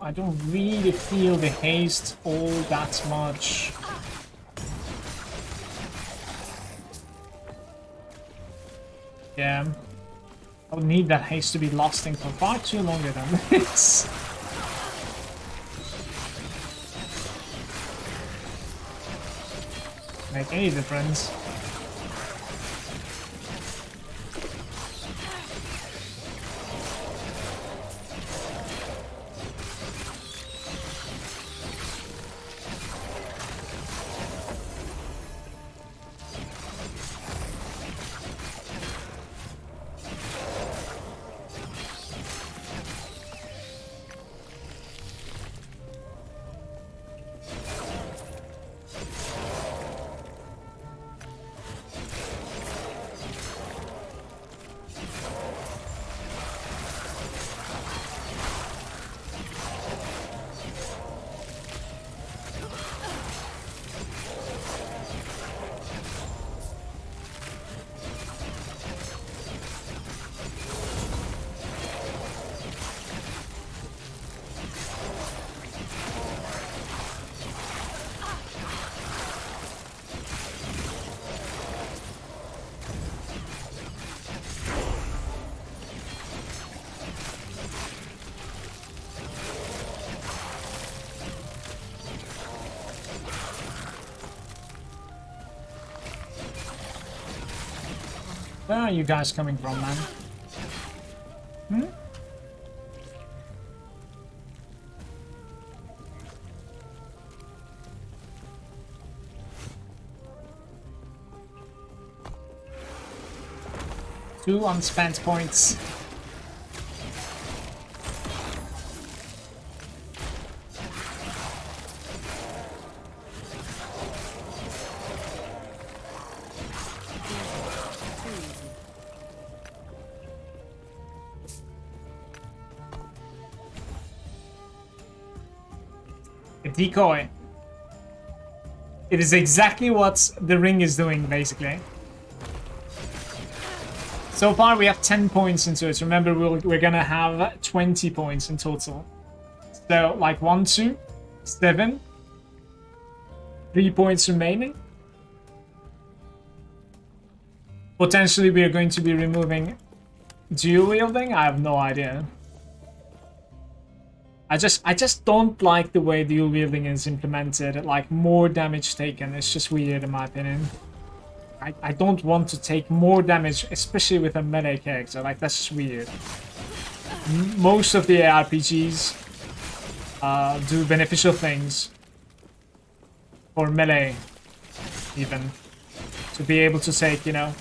[SPEAKER 1] I don't really feel the haste all that much. Yeah. I would need that haste to be lasting for far too longer than this. Make any difference. Where are you guys coming from, man? Hmm? Two unspent points. A decoy. It is exactly what the ring is doing, basically. So far, we have 10 points into it. Remember, we're gonna have 20 points in total. So, like 1, 2, 7, 3 points remaining. Potentially, we are going to be removing dual wielding. I have no idea. I just don't like the way dual wielding is implemented. Like, more damage taken. It's just weird, in my opinion. I don't want to take more damage, especially with a melee character. Like, that's just weird. Most of the RPGs do beneficial things for melee, even, to be able to take, you know,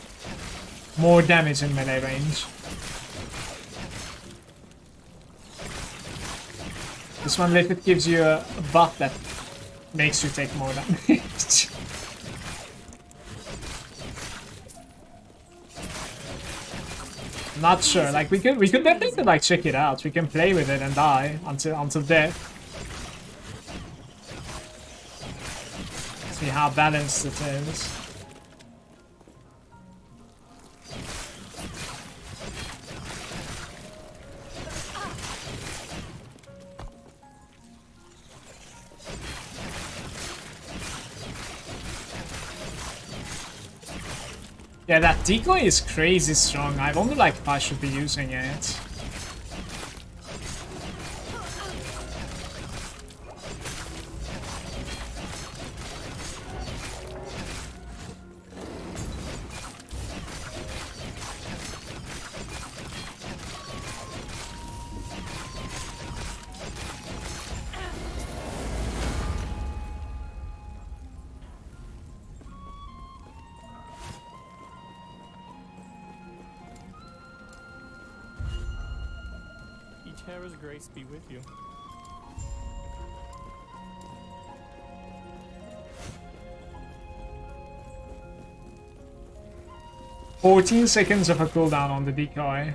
[SPEAKER 1] more damage in melee range. This one literally gives you a buff that makes you take more damage. Not sure. Like, we could definitely like check it out. We can play with it and die until death. See how balanced it is. Yeah, that decoy is crazy strong. I wonder like if I should be using it.
[SPEAKER 6] Terra's grace be with you.
[SPEAKER 1] "14 seconds of a cooldown on the decoy."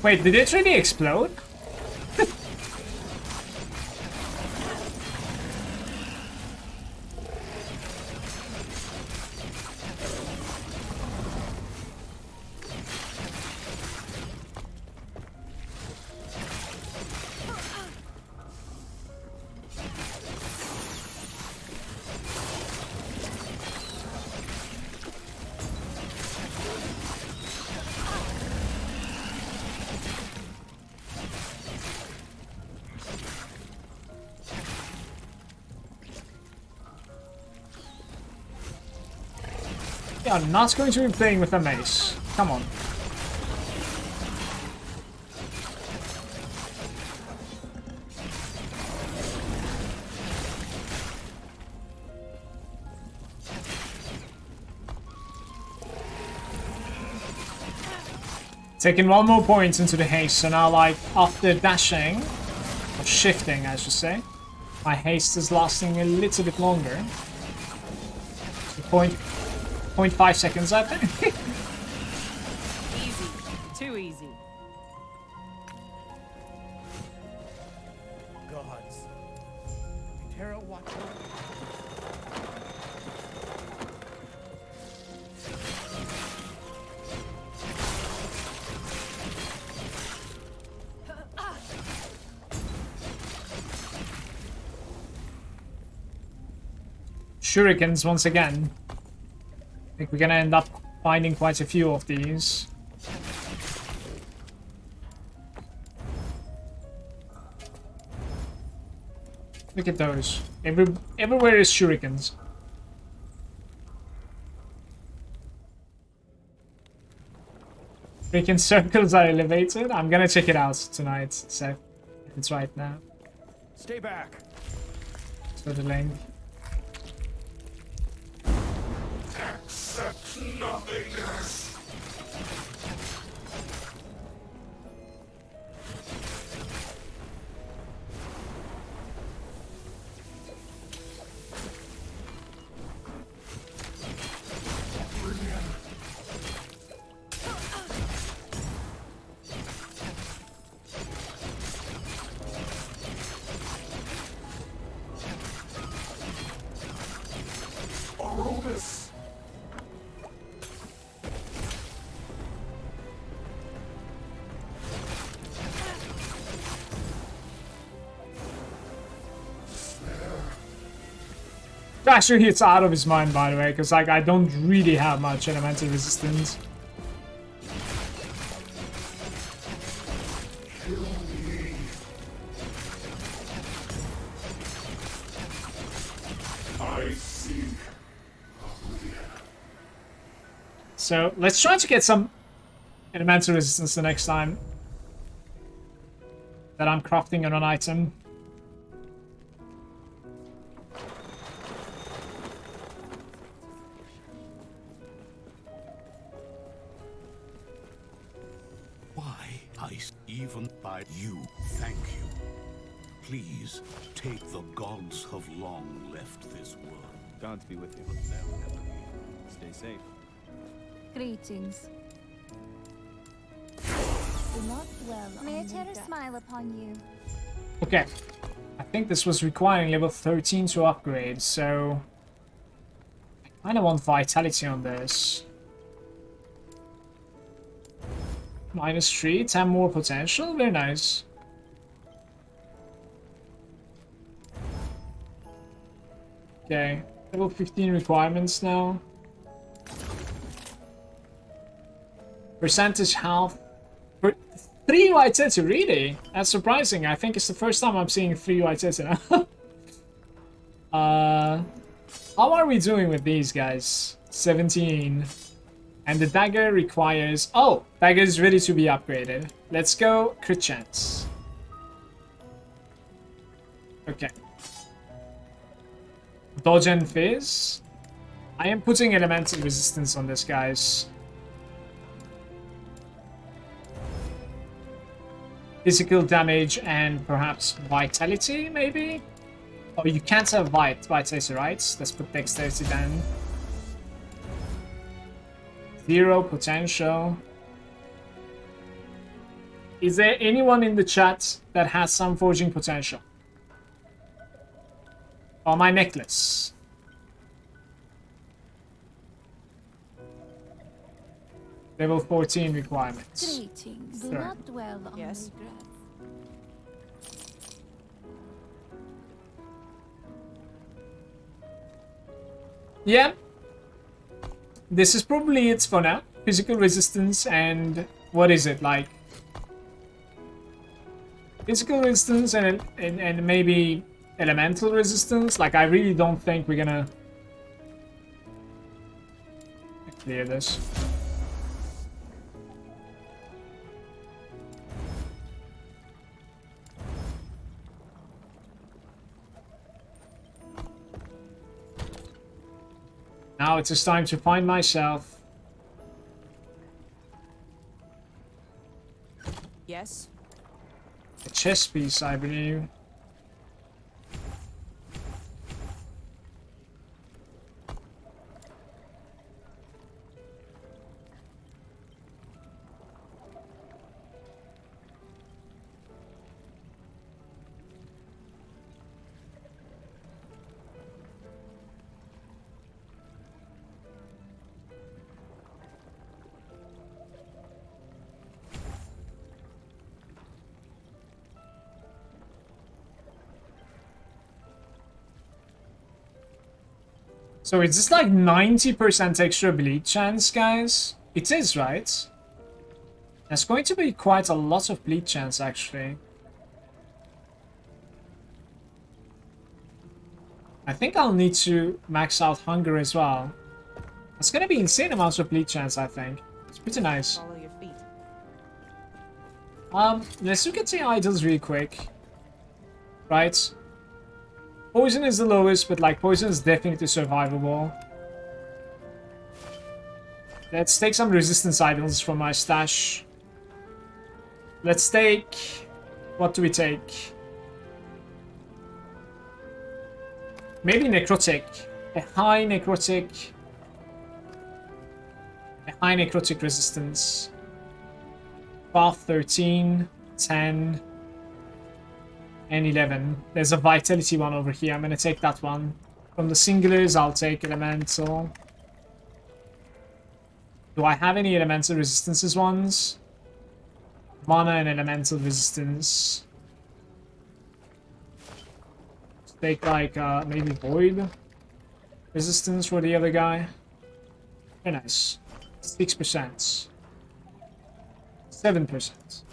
[SPEAKER 1] Wait, did it really explode? Yeah, I'm not going to be playing with a mace. Come on. Taking 1 more point into the haste, so now like after dashing, or shifting I should say, my haste is lasting a little bit longer. So 0.5 seconds I think.
[SPEAKER 3] Easy. Too easy.
[SPEAKER 4] Gods. Terra, watch out.
[SPEAKER 1] Shurikens once again. I think we're gonna end up finding quite a few of these. Look at those. Everywhere is shurikens. Freaking circles are elevated. I'm gonna check it out tonight, so if it's right now.
[SPEAKER 2] Stay back.
[SPEAKER 1] So the link.
[SPEAKER 7] Accept nothingness. Aromas.
[SPEAKER 1] Actually, it's out of his mind, by the way, because like I don't really have much elemental resistance.
[SPEAKER 7] I seek.
[SPEAKER 1] So let's try to get some elemental resistance the next time that I'm crafting on an item.
[SPEAKER 8] Even by you, thank you. Please, take the gods have long left this world.
[SPEAKER 6] Gods be with you. Stay safe.
[SPEAKER 5] Greetings. Do not dwell on
[SPEAKER 9] May a
[SPEAKER 5] the
[SPEAKER 9] terror
[SPEAKER 5] death.
[SPEAKER 9] smile upon you.
[SPEAKER 1] Okay. I think this was requiring level 13 to upgrade, so I kind of want vitality on this. -3, 10 more potential, very nice. Okay, level 15 requirements now. Percentage health. 3 white tether, really? That's surprising. I think it's the first time I'm seeing 3 white tether now. How are we doing with these guys? 17. And the dagger requires... Oh! Dagger is ready to be upgraded. Let's go crit chance. Okay. Dodge and fizz. I am putting elemental resistance on this, guys. Physical damage and perhaps vitality, maybe? Oh, you can't have vitality, right? Let's put dexterity then. 0 potential. Is there anyone in the chat that has some forging potential? Oh, my necklace. Level 14 requirements.
[SPEAKER 5] Greetings. Do
[SPEAKER 1] Sure.
[SPEAKER 5] not dwell on
[SPEAKER 3] Yes.
[SPEAKER 5] regrets.
[SPEAKER 1] Yeah. This is probably it for now. Physical resistance and... What is it, like? Physical resistance and maybe elemental resistance. Like, I really don't think we're gonna... clear this. Now it is time to find myself.
[SPEAKER 3] Yes.
[SPEAKER 1] A chess piece, I believe. So is this like 90% extra bleed chance, guys? It is, right? There's going to be quite a lot of bleed chance, actually. I think I'll need to max out hunger as well. It's gonna be insane amounts of bleed chance, I think. It's pretty nice.
[SPEAKER 3] Follow your feet.
[SPEAKER 1] Let's look at the idols real quick. Right? Poison is the lowest, but like poison is definitely survivable. Let's take some resistance idols from my stash. Let's take... What do we take? Maybe necrotic. A high necrotic. A high necrotic resistance. Path 13, 10, and 11. There's a vitality one over here. I'm gonna take that one. From the singulars, I'll take elemental. Do I have any elemental resistances ones? Mana and elemental resistance. Let's take like maybe void resistance for the other guy. Very nice. 6%. 7%.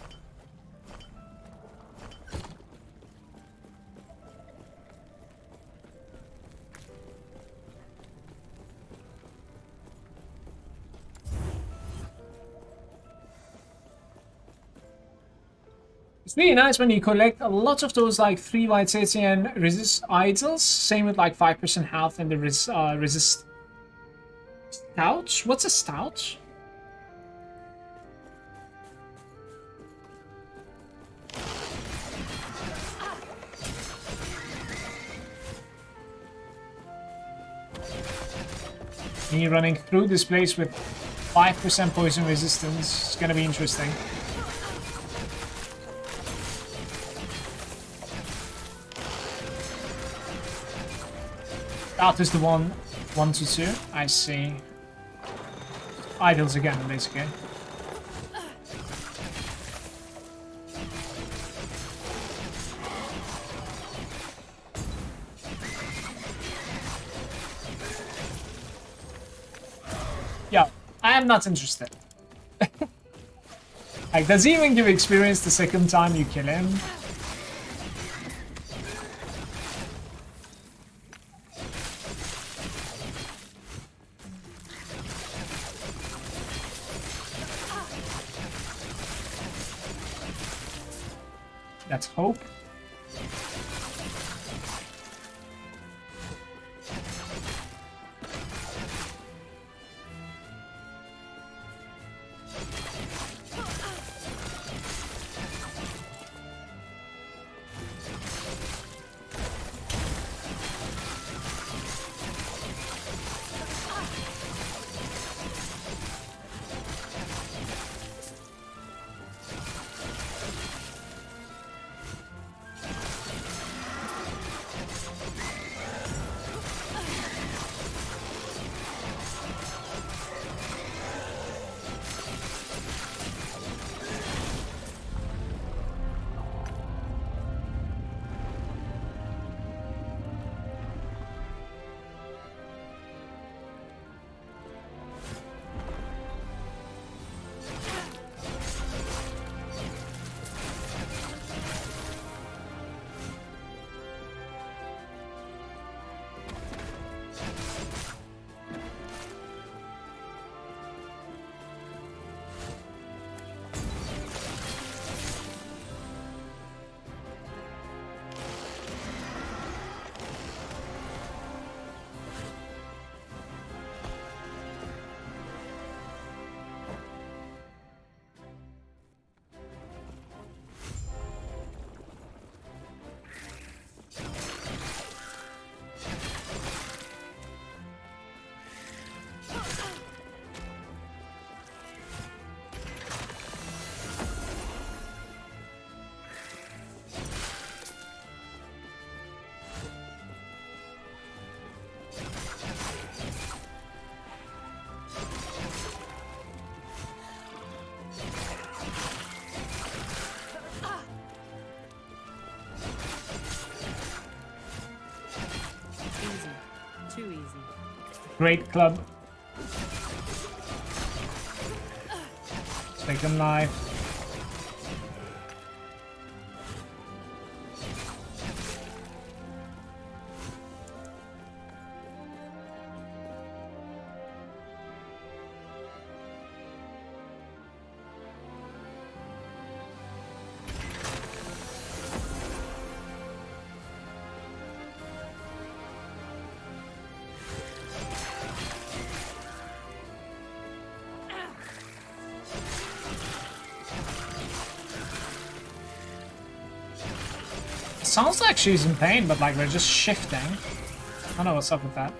[SPEAKER 1] It's really nice when you collect a lot of those like 3 vitality and resist idols. Same with like 5% health and the resist stout. What's a stout? Me running through this place with 5% poison resistance. It's gonna be interesting. That is the 1 to 2. I see. Idols again, basically. Yeah, I am not interested. Like, does he even give experience the second time you kill him? Let's hope.
[SPEAKER 3] Too easy.
[SPEAKER 1] Great club. Let's make them live. sounds like she's in pain, but like we're just shifting. I don't know what's up with that.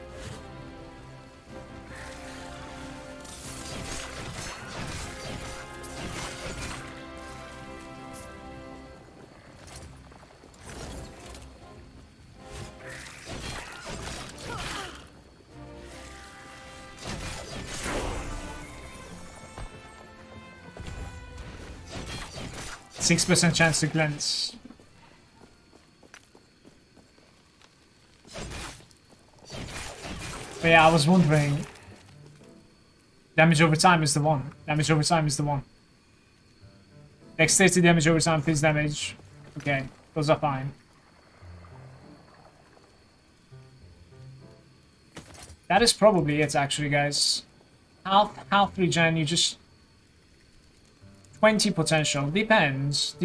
[SPEAKER 1] %6 chance to cleanse. But yeah, I was wondering. Damage over time is the one. Damage over time is the one. Dexterity damage over time, please damage. Okay, those are fine. That is probably it, actually, guys. Health regen, you just 20 potential. Depends.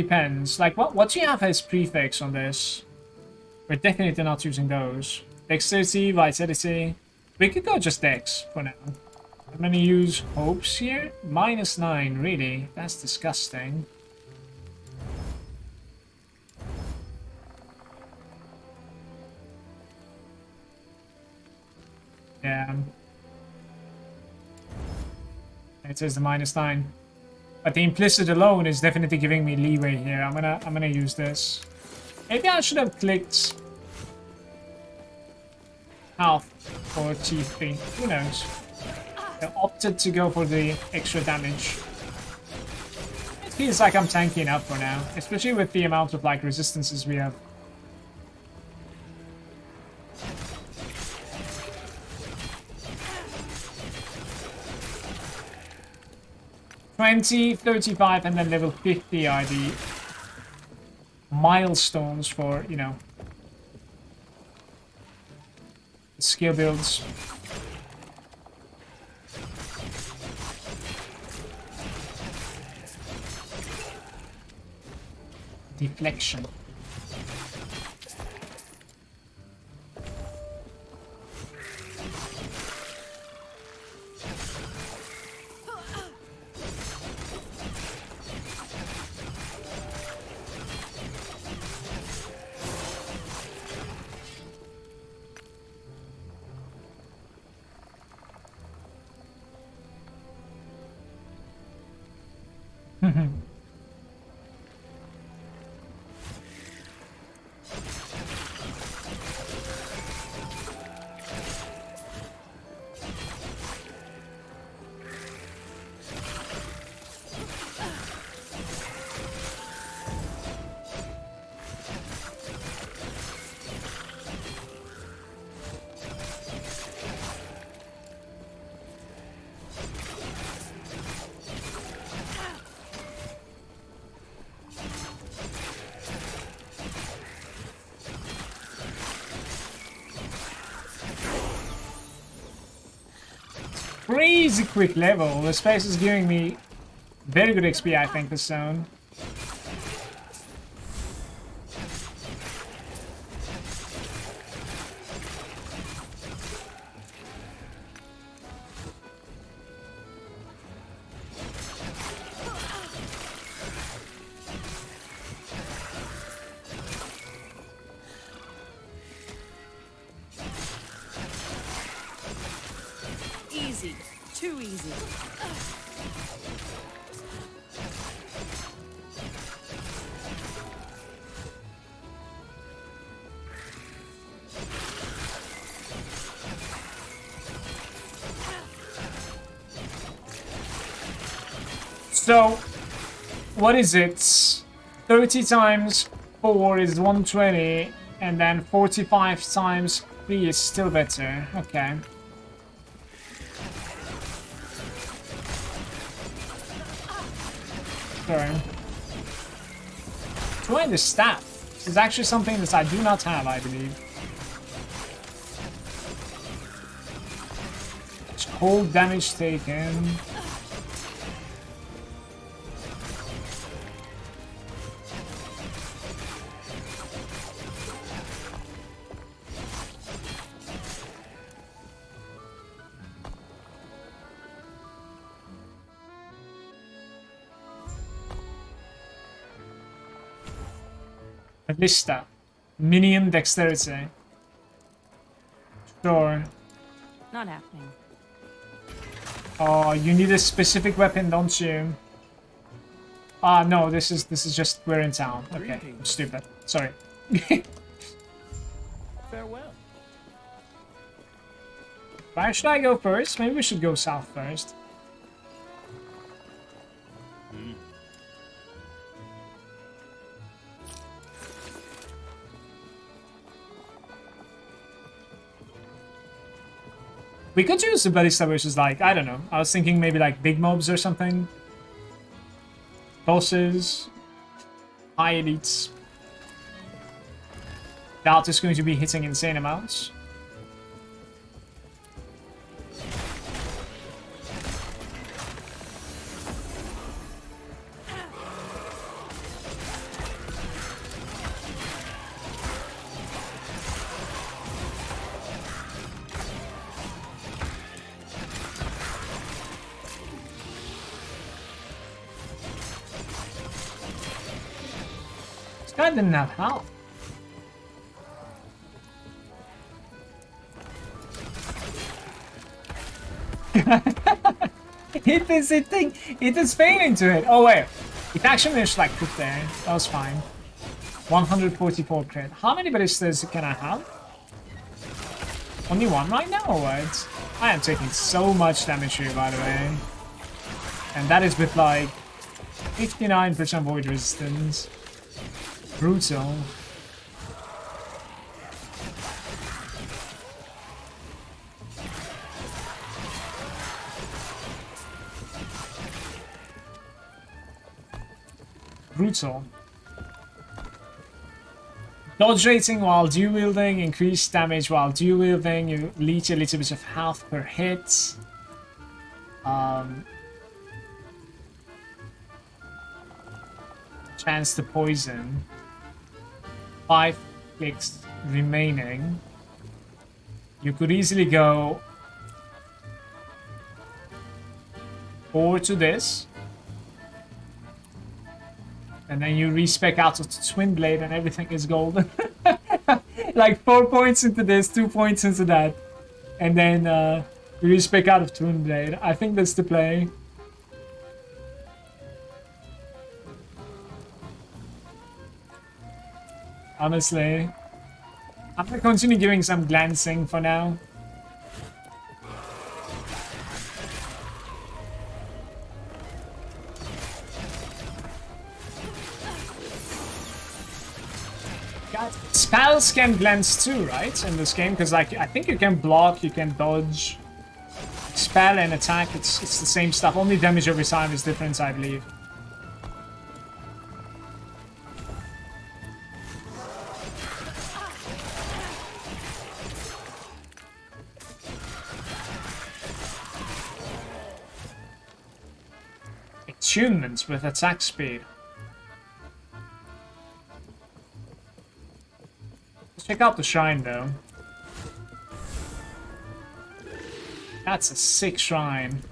[SPEAKER 1] Like, what do you have as prefix on this? We're definitely not using those. Dexterity, vitality. We could go just dex for now. I'm gonna use hopes here. -9, really? That's disgusting. Yeah. It says the -9. But the implicit alone is definitely giving me leeway here. I'm gonna use this. Maybe I should have clicked health for T3. Who knows? I opted to go for the extra damage. It feels like I'm tanky enough for now, especially with the amount of like resistances we have. $20, $35, and then level 50 are the milestones for, you know, skill builds. Deflection. Crazy quick level. The space is giving me very good XP, I think, this zone.
[SPEAKER 3] Easy. Too easy.
[SPEAKER 1] So, what is it? 30 times 4 is 120, and then 45 times 3 is still better. Okay. Sorry. Join the staff. This is actually something that I do not have, I believe. It's cold damage taken. Lista. Minion dexterity. Sure.
[SPEAKER 3] Not happening.
[SPEAKER 1] Oh, you need a specific weapon, don't you? Ah, no, this is just we're in town. Okay, I'm stupid. Sorry.
[SPEAKER 4] Farewell.
[SPEAKER 1] Where should I go first? Maybe we should go south first. We could use the ballista, which is like, I don't know. I was thinking maybe like big mobs or something. Bosses. High elites. That is going to be hitting insane amounts. This guy didn't have health. It is failing to hit. Oh wait, it actually managed to like put there. That was fine. 144 crit. How many ballistas can I have? Only one right now or what? I am taking so much damage here, by the way. And that is with like 59% void resistance. Brutal. Brutal. Dodge rating while dual wielding, increased damage while dual wielding, you leech a little bit of health per hit. Chance to poison. 5 clicks remaining. You could easily go 4 to this. And then you respec out of the twin blade and everything is golden. Like 4 points into this, 2 points into that. And then you respec out of twin blade. I think that's the play. Honestly. I'm gonna continue giving some glancing for now. Spells can glance too, right? In this game, because like I think you can block, you can dodge, spell and attack. It's the same stuff. Only damage every time is different, I believe. Attunements with attack speed. Check out the shrine though. That's a sick shrine.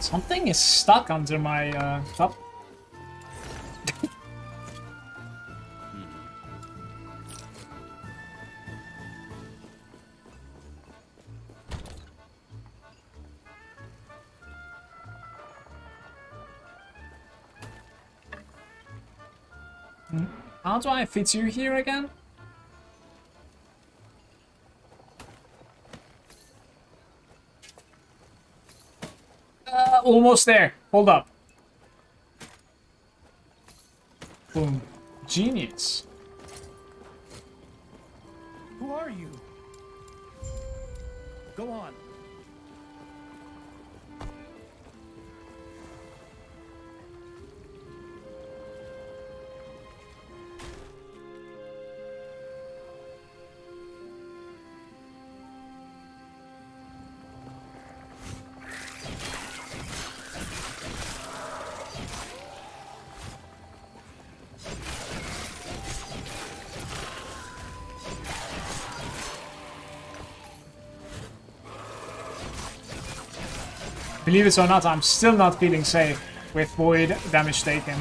[SPEAKER 1] Something is stuck under my cup. How do I fit you here again? Almost there. Hold up. Boom. Genius.
[SPEAKER 4] Who are you? Go on.
[SPEAKER 1] Believe it or not, I'm still not feeling safe with void damage taken.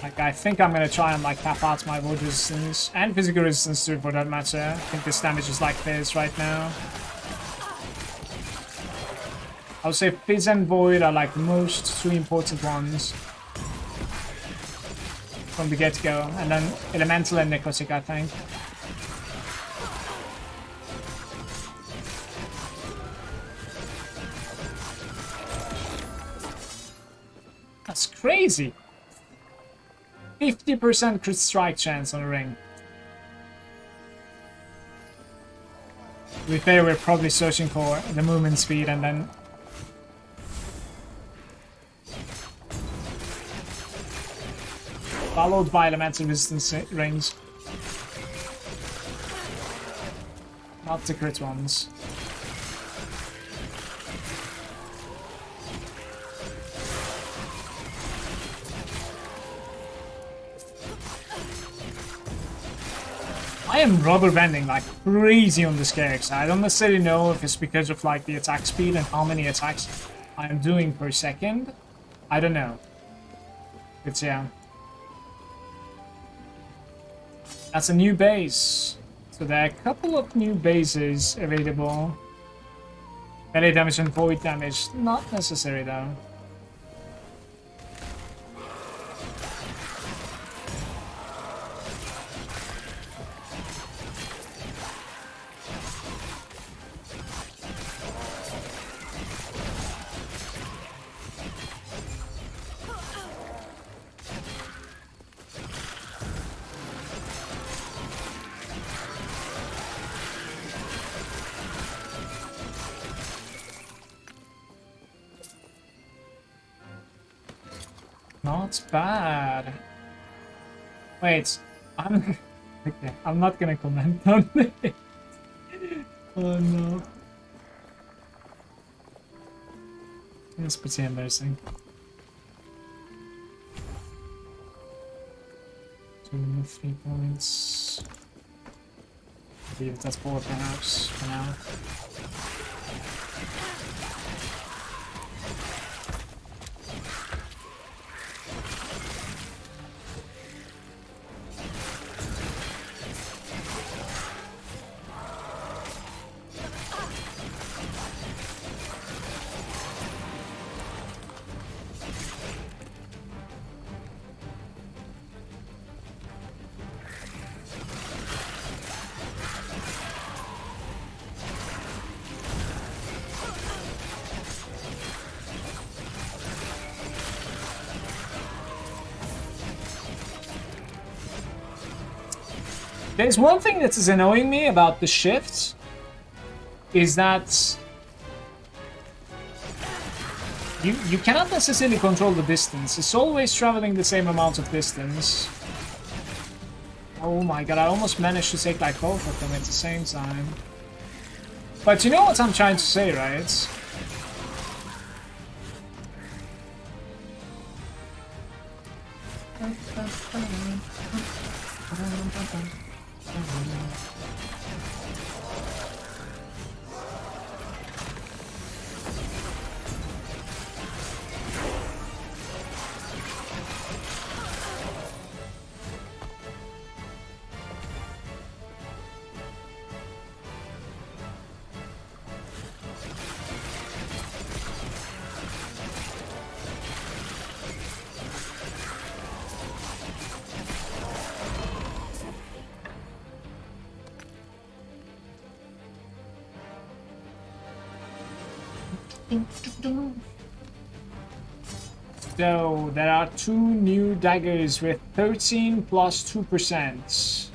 [SPEAKER 1] Like, I think I'm gonna try and like cap out my void resistance and physical resistance too, for that matter. I think this damage is like this right now. I would say Fizz and Void are like the most two important ones from the get-go, and then Elemental and Necrotic, I think. That's crazy. 50% crit strike chance on a ring. To be fair, we're probably searching for the movement speed and then followed by elemental resistance rings. Not the crit ones. I am rubber banding like crazy on this character. I don't necessarily know if it's because of like the attack speed and how many attacks I am doing per second. I don't know. But yeah. That's a new base. So there are a couple of new bases available. Melee damage and void damage, not necessary though. Not bad. Wait, I'm okay. I'm not gonna comment on it. Oh no, it's pretty embarrassing. 2, 3 points. Leave it at 4 perhaps for now. There's one thing that is annoying me about the shift, is that you cannot necessarily control the distance. It's always traveling the same amount of distance. Oh my god, I almost managed to take like both of them at the same time. But you know what I'm trying to say, right? So there are 2 new daggers with 13 plus 2%.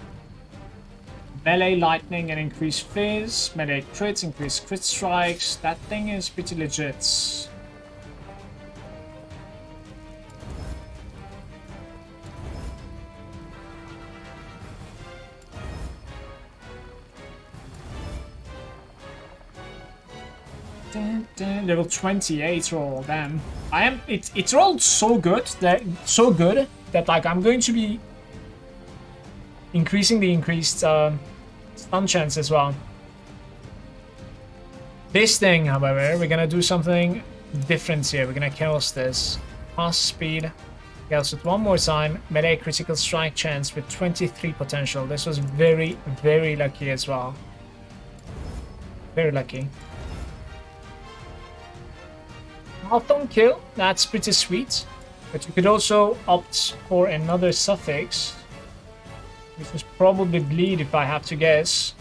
[SPEAKER 1] Melee lightning and increased fizz. Melee crits, increased crit strikes. That thing is pretty legit. Level 28 roll, damn. It's rolled so good that like I'm going to be increasing the increased stun chance as well. This thing, however, we're gonna do something different here. We're gonna chaos this. Fast speed. Chaos it one more time. Melee critical strike chance with 23 potential. This was very, very lucky as well. Very lucky. Half on kill, that's pretty sweet. But you could also opt for another suffix, which is probably bleed if I have to guess.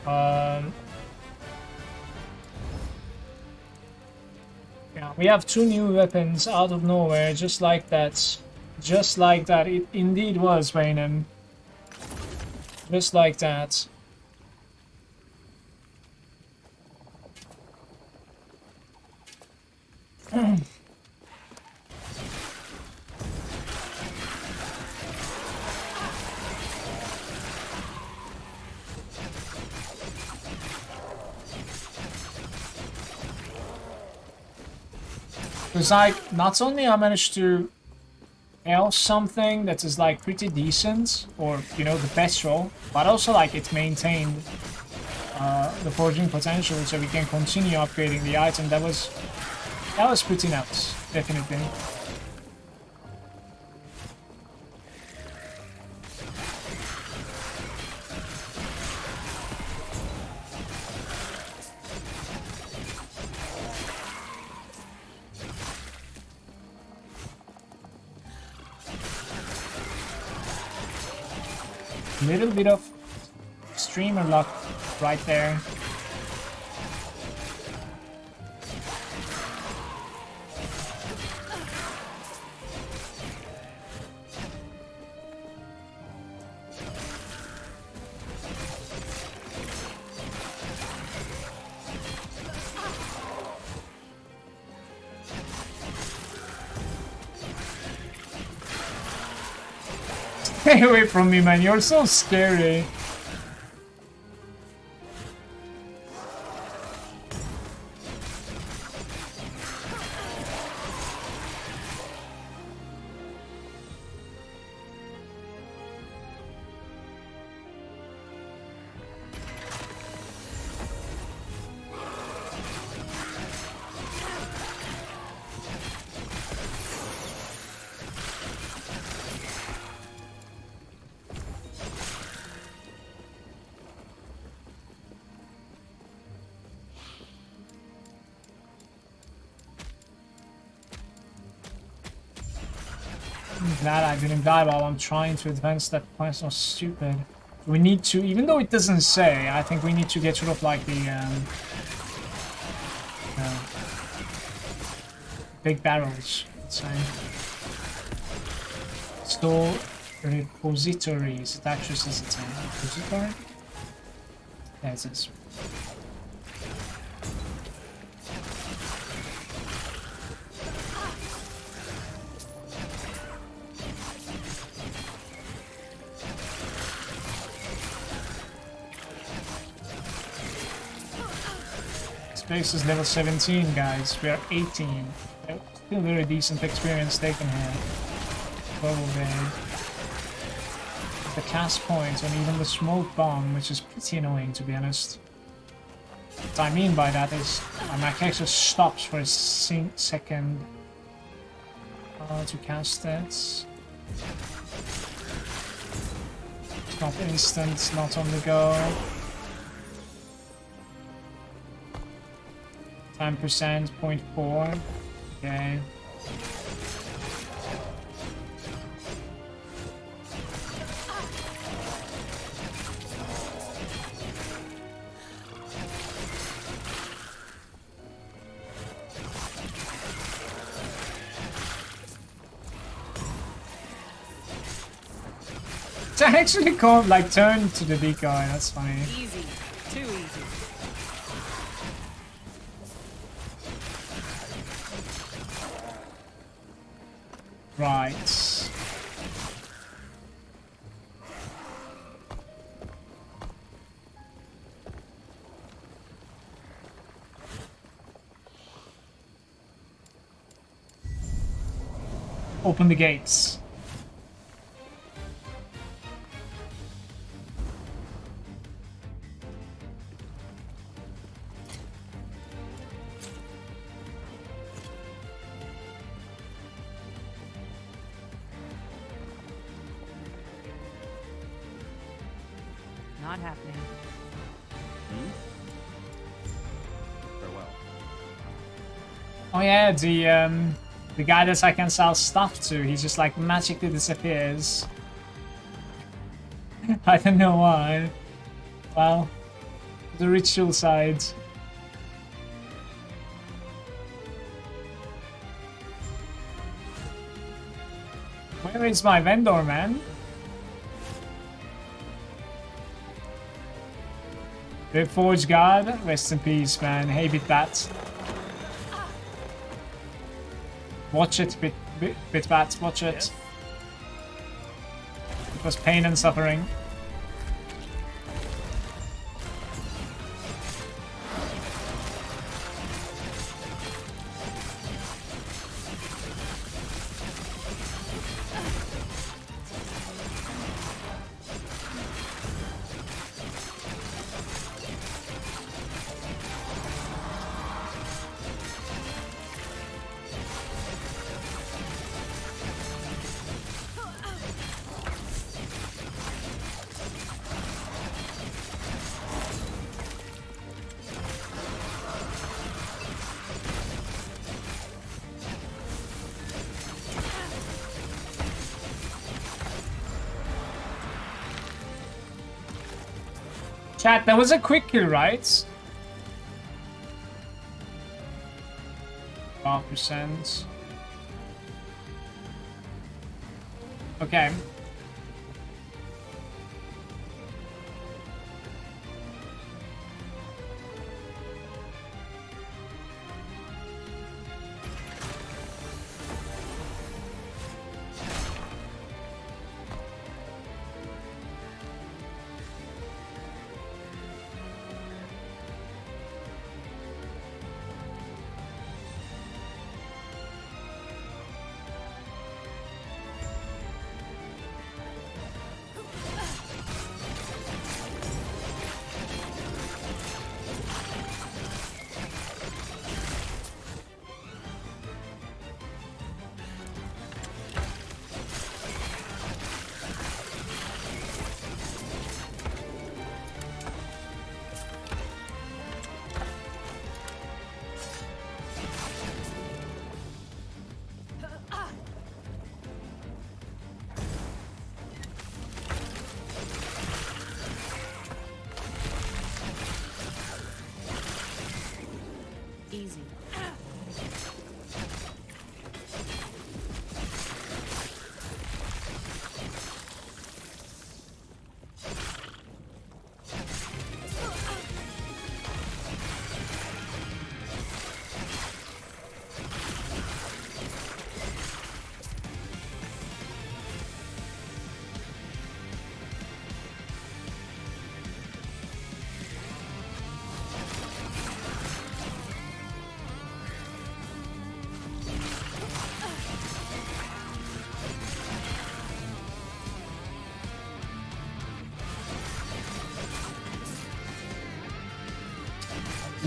[SPEAKER 1] Yeah, we have 2 new weapons out of nowhere, just like that. Just like that. It indeed was, Raynham. Just like that. Because like, not only I managed to nail something that is like pretty decent, or you know, the best roll, but also like it maintained the forging potential, so we can continue upgrading the item. That was pretty nuts, definitely. Little bit of streamer luck right there. Stay away from me, man. You're so scary. I'm glad I didn't die while I'm trying to advance that quest. So stupid. We need to, even though it doesn't say, I think we need to get rid of like the big barrels, let's say. Store repositories. It actually says it's a repository. Yeah, it is. Base is level 17, guys. We are 18. Still very decent experience taken here. Probably. The cast points and even the smoke bomb, which is pretty annoying to be honest. What I mean by that is my character stops for a second to cast it. It's not instant, not on the go. 10%, 0.4. Okay. It's actually called like turn to the decoy. That's funny.
[SPEAKER 3] Easy. Too easy.
[SPEAKER 1] Right. Open the gates.
[SPEAKER 3] Not happening.
[SPEAKER 6] Farewell.
[SPEAKER 1] Oh yeah, the guy that I can sell stuff to, he just like magically disappears. I don't know why. Well, the ritual side. Where is my vendor, man? The Forge God, rest in peace, man. Hey, bit bat. Watch it, bit bat, watch it.
[SPEAKER 2] Yes.
[SPEAKER 1] It was pain and suffering. Chat, that was a quick kill, right? 5%. Okay.
[SPEAKER 3] Easy.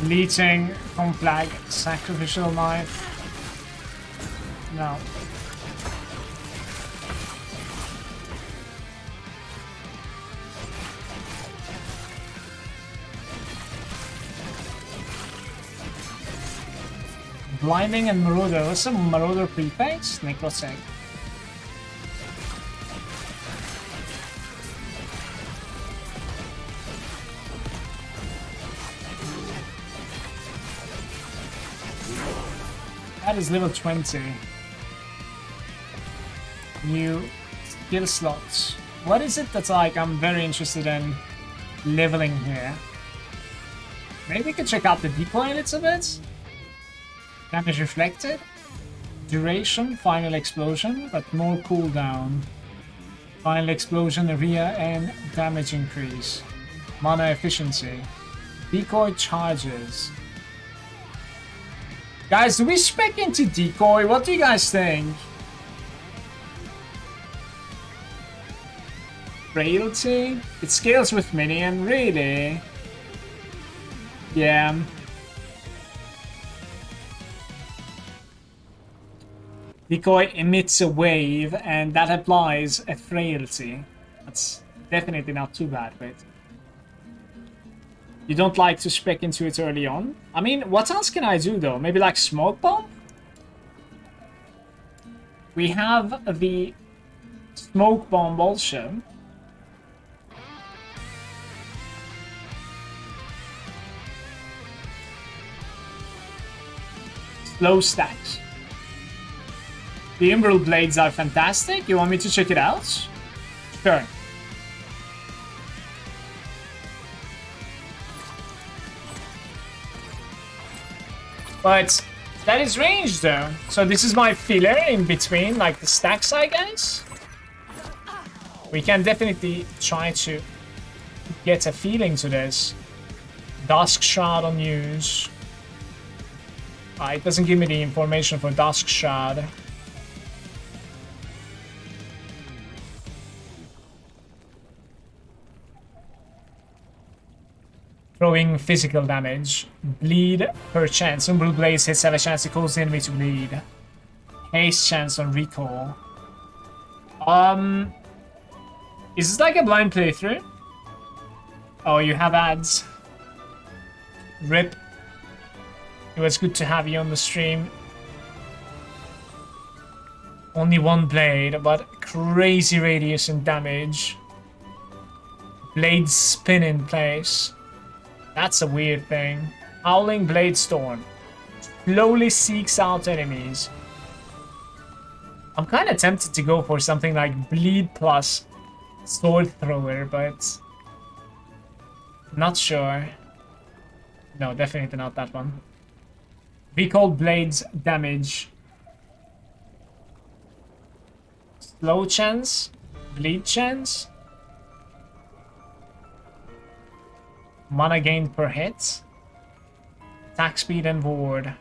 [SPEAKER 3] Deleting from flag, sacrificial knife. No. Blinding and Marauder. What's a Marauder prepaid? Nicholas egg. That is level 20. New skill slots.
[SPEAKER 1] What is it that's like I'm very interested in leveling here? Maybe we could check out the Decoy a little bit. Damage reflected. Duration, final explosion, but more cooldown. Final explosion, area, and damage increase. Mana efficiency. Decoy charges. Guys, do we spec into Decoy? What do you guys think? Frailty? It scales with minion, really? Yeah. Decoy emits a wave, and that applies a frailty. That's definitely not too bad, but you don't like to spec into it early on? I mean, what else can I do though? Maybe like smoke bomb? We have the smoke bomb also. Slow stacks. The Umbral Blades are fantastic. You want me to check it out? Sure. But that is range though. So this is my filler in between like the stacks, I guess. We can definitely try to get a feeling to this. Dusk Shroud on use. It doesn't give me the information for Dusk Shroud. Throwing physical damage. Bleed per chance. Umbral Blades hits have a chance to cause the enemy to bleed. Haste chance on recall. Is this like a blind playthrough? Oh, you have ads. RIP. It was good to have you on the stream. Only one blade, but crazy radius and damage. Blades spin in place. That's a weird thing. Howling Blade Storm. Slowly seeks out enemies. I'm kind of tempted to go for something like Bleed plus Sword Thrower, but not sure. No, definitely not that one. Recall Blades damage. Slow chance. Bleed chance. Mana gained per hit. Attack speed and ward.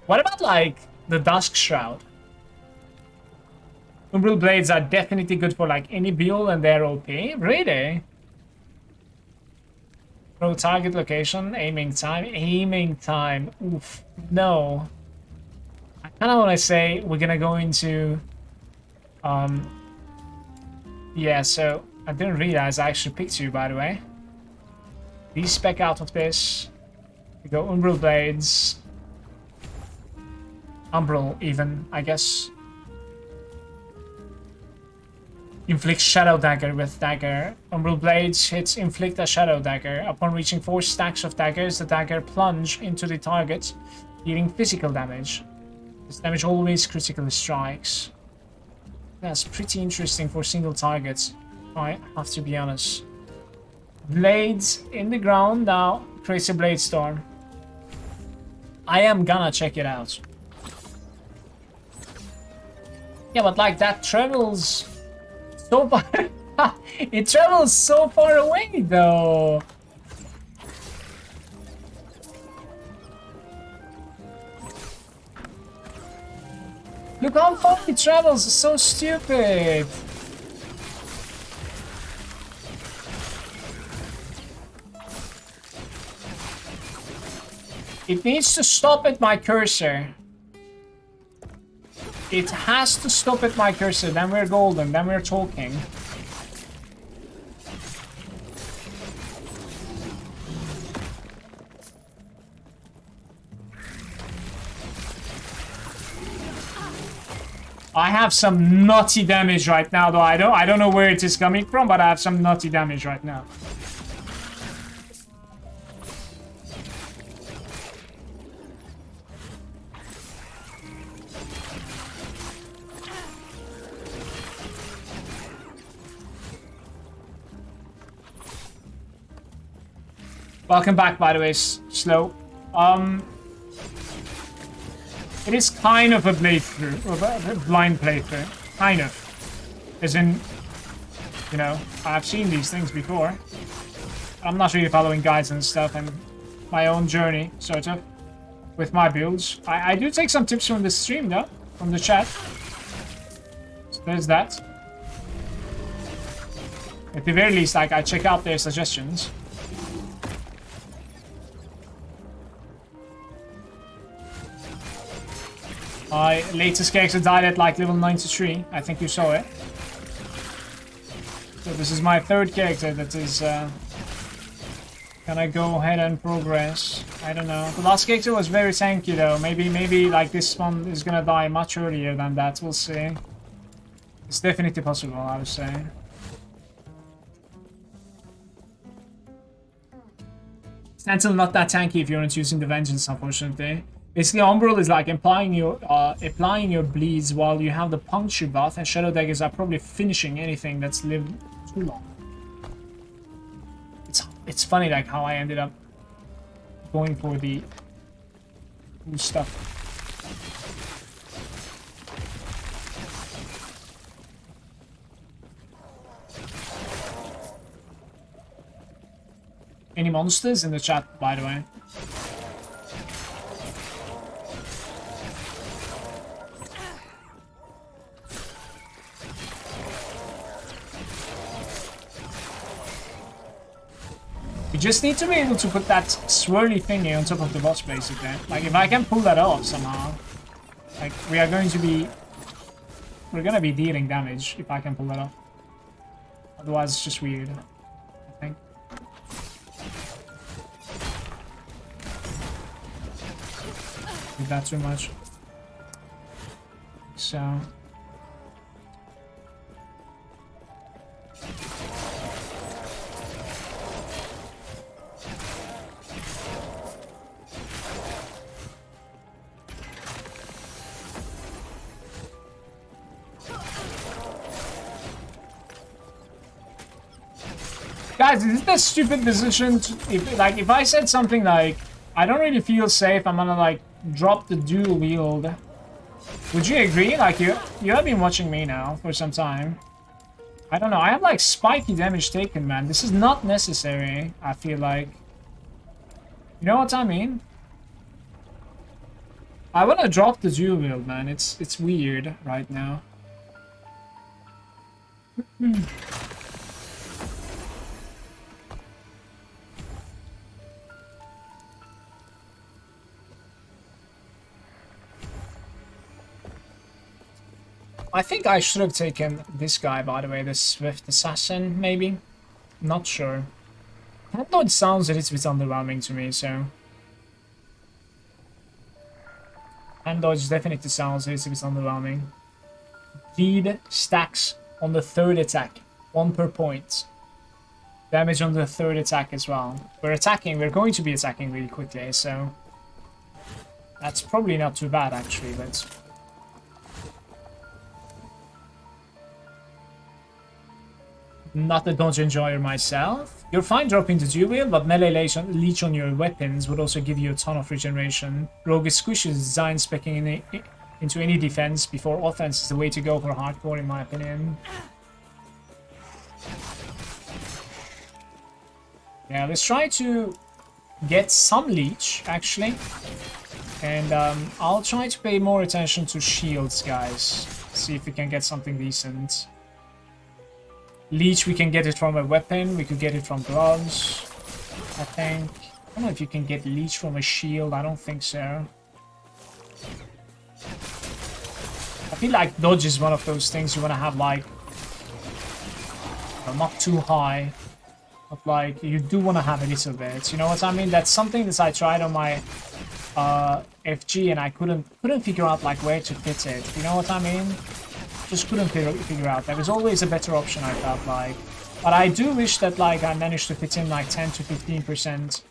[SPEAKER 1] What about like the Dusk Shroud? Umbral Blades are definitely good for like any build and they're OP. Really? Pro target location, aiming time. Aiming time. Oof. No. I kind of want to say we're gonna go into yeah, so I didn't realize I actually picked you, by the way. Respec out of this. We go Umbral Blades. Umbral even, I guess. Inflict Shadow Dagger with Dagger. Umbral Blades hits inflict a Shadow Dagger. Upon reaching 4 stacks of daggers, the dagger plunge into the target, dealing physical damage. This damage always critically strikes. That's pretty interesting for single targets, I have to be honest. Blades in the ground now. Creates a Blade Storm. I am gonna check it out. Yeah, but like that travels so far. It travels so far away though. Look how far it travels, it's so stupid. It needs to stop at my cursor. It has to stop at my cursor, then we're golden, then we're talking. I have some nutty damage right now, though. I don't know where it is coming from, but I have some nutty damage right now. Welcome back, by the way, Slow. It is kind of a playthrough, or a blind playthrough. Kind of. As in, you know, I've seen these things before. I'm not really following guides and stuff, and my own journey, sort of, with my builds. I do take some tips from the stream, though, from the chat. So there's that. At the very least, like, I check out their suggestions. My latest character died at like level 93. I think you saw it. So this is my third character that is gonna go ahead and progress. I don't know. The last character was very tanky though. Maybe like this one is gonna die much earlier than that. We'll see. It's definitely possible, I would say. Still not that tanky if you're not using the Vengeance, unfortunately. Basically, Umbral is like applying your bleeds while you have the Puncture buff, and Shadow Daggers are probably finishing anything that's lived too long. It's funny like how I ended up going for the cool stuff. Any monsters in the chat, by the way? You just need to be able to put that swirly thingy on top of the boss, basically. Like, if I can pull that off somehow, like, we're gonna be dealing damage if I can pull that off. Otherwise, it's just weird, I think. Did that too much. So... Guys, is this a stupid decision? If I said something like, I don't really feel safe, I'm gonna like drop the dual wield. Would you agree? Like you have been watching me now for some time. I don't know. I have like spiky damage taken, man. This is not necessary. I feel like. You know what I mean? I wanna drop the dual wield, man. It's weird right now. I think I should have taken this guy, by the way, the Swift Assassin, maybe? Not sure. That note sounds a little bit underwhelming to me, so... Hand dodge definitely sounds a little bit underwhelming. Bleed stacks on the third attack, 1 per point. Damage on the third attack as well. We're going to be attacking really quickly, so... That's probably not too bad, actually, but... Not the Dungeon Enjoyer myself. You're fine dropping the dual wield, but melee leech on your weapons would also give you a ton of regeneration. Rogue Squish is designed speccing into any defense before offense is the way to go for hardcore, in my opinion. Yeah, let's try to get some leech, actually. And I'll try to pay more attention to shields, guys. See if we can get something decent. Leech, we can get it from a weapon, we could get it from gloves, I think. I don't know if you can get leech from a shield, I don't think so. I feel like dodge is one of those things you want to have, like, well, not too high, but like, you do want to have a little bit, you know what I mean? That's something that I tried on my FG and I couldn't figure out like where to fit it, you know what I mean? Just couldn't figure out. There was always a better option, I felt like. But I do wish that like I managed to fit in like 10 to 15%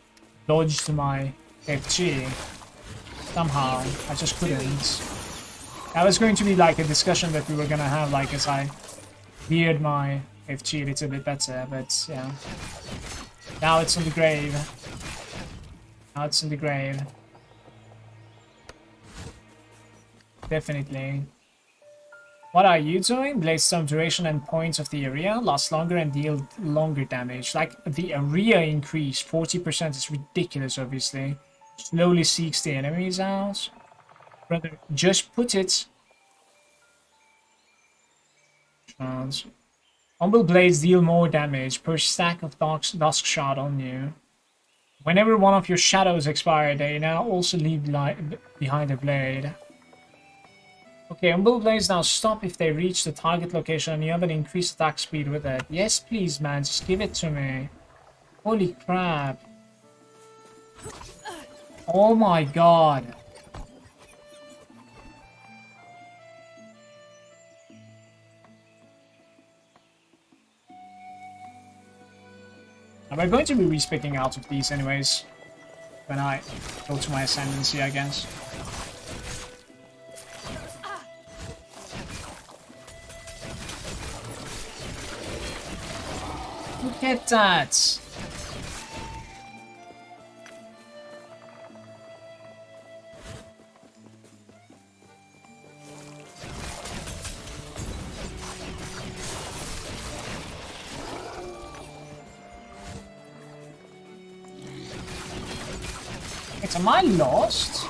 [SPEAKER 1] dodge to my FG. Somehow. I just couldn't. That was going to be like a discussion that we were gonna have like as I geared my FG a little bit better, but yeah. Now it's on the grave. Now it's in the grave. Definitely. What are you doing? Bladestone duration and points of the area last longer and deal longer damage. Like, the area increase 40% is ridiculous, obviously. Slowly seeks the enemies out. Brother, just put it. Umbral Blades deal more damage per stack of dusk shot on you. Whenever one of your shadows expire, they now also leave behind a blade. Okay, Umbral Blades now stop if they reach the target location and you have an increased attack speed with it. Yes, please, man, just give it to me. Holy crap. Oh my god. We're going to be respecking out of these anyways. When I go to my ascendancy, I guess. Look at that! Wait, am I lost?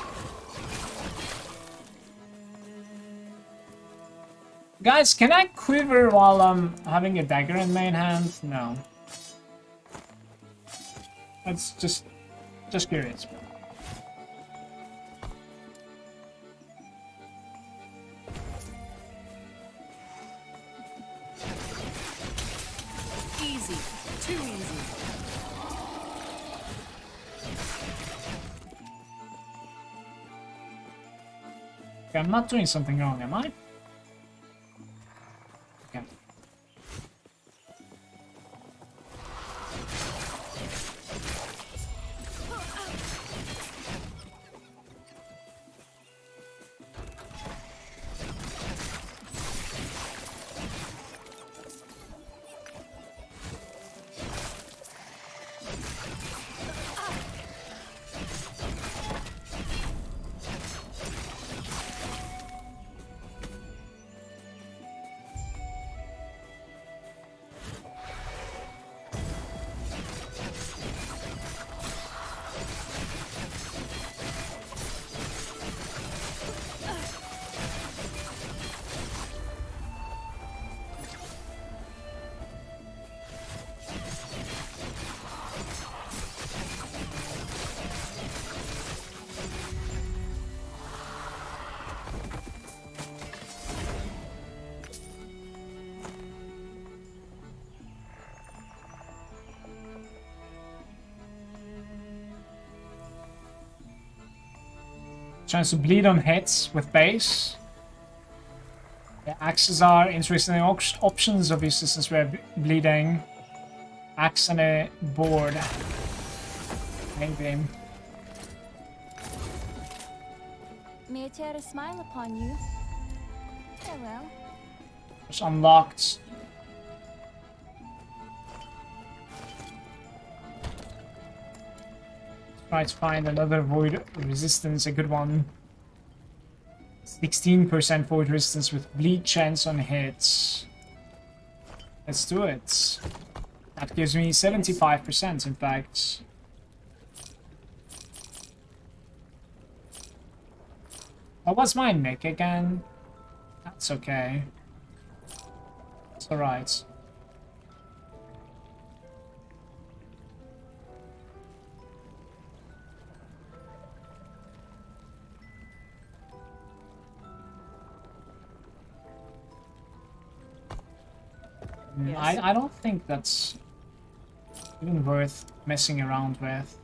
[SPEAKER 1] Guys, can I quiver while I'm having a dagger in main hand? No. That's just curious.
[SPEAKER 9] Easy. Too easy.
[SPEAKER 1] Okay, I'm not doing something wrong, am I? Okay. Chance to bleed on hits with base. The axes are interesting options, obviously, since we're bleeding. Axe and a board. Maybe.
[SPEAKER 5] May I tear a smile upon you? Farewell.
[SPEAKER 1] It's unlocked. Try to find another void resistance, a good one. 16% void resistance with bleed chance on hits. Let's do it. That gives me 75%, in fact. What was my nick again? That's okay. It's alright.
[SPEAKER 9] Yes.
[SPEAKER 1] I don't think that's even worth messing around with.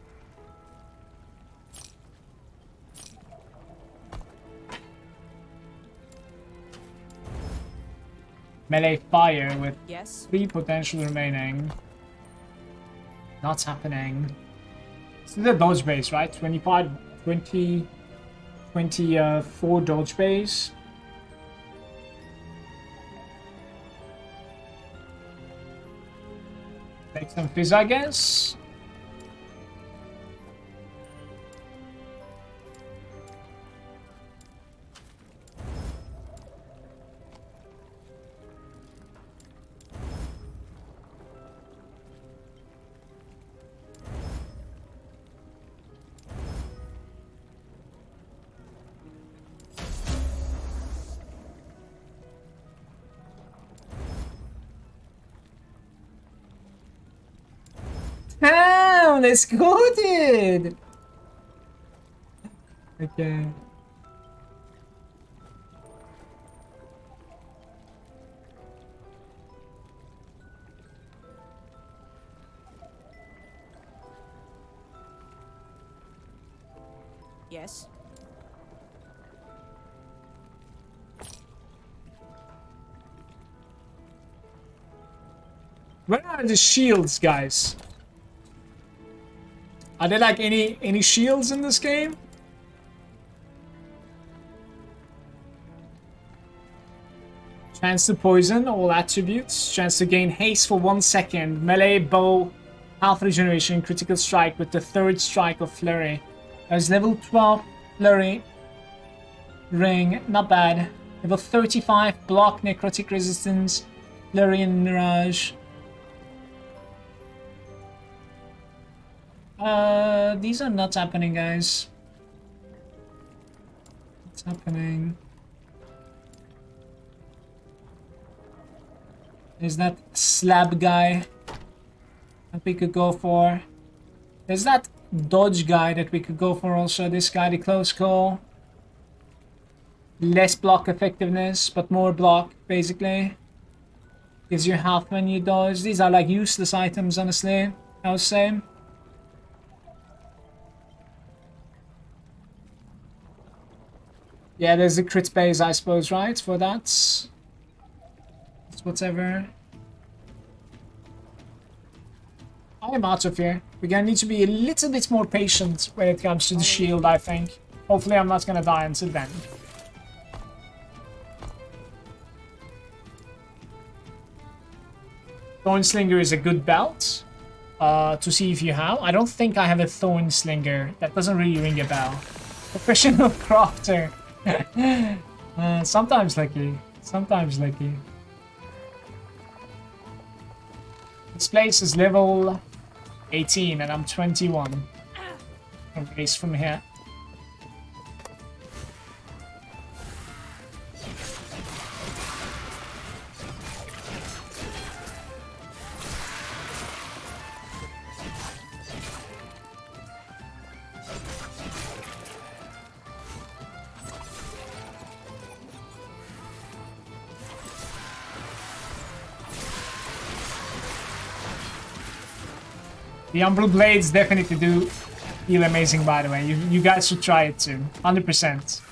[SPEAKER 1] Melee fire with
[SPEAKER 9] Yes.
[SPEAKER 1] 3 potential remaining. Not happening. This is a dodge base, right? 25, 20, 24 dodge base. Take some fizz, I guess. Damn, let's go, dude. Okay.
[SPEAKER 9] Yes.
[SPEAKER 1] Where are the shields, guys? Are there like any shields in this game? Chance to poison, all attributes. Chance to gain haste for 1 second. Melee, bow, half regeneration, critical strike with the 3rd strike of flurry. There's level 12 flurry. Ring, not bad. Level 35, block, necrotic resistance, flurry and mirage. These are not happening, guys. What's happening? There's that slab guy that we could go for. There's that dodge guy that we could go for also. This guy, the close call. Less block effectiveness, but more block, basically. Gives you half when you dodge. These are like useless items, honestly, I would say. Yeah, there's the crit base, I suppose, right? For that. It's whatever. I'm out of here. We're gonna need to be a little bit more patient when it comes to the shield, I think. Hopefully I'm not gonna die until then. Thornslinger is a good belt to see if you have. I don't think I have a Thornslinger. That doesn't really ring a bell. Professional crafter. Sometimes lucky. Sometimes lucky. This place is level 18 and I'm 21. I'll race from here. The Umbral Blades definitely do feel amazing, by the way. You guys should try it too. 100%.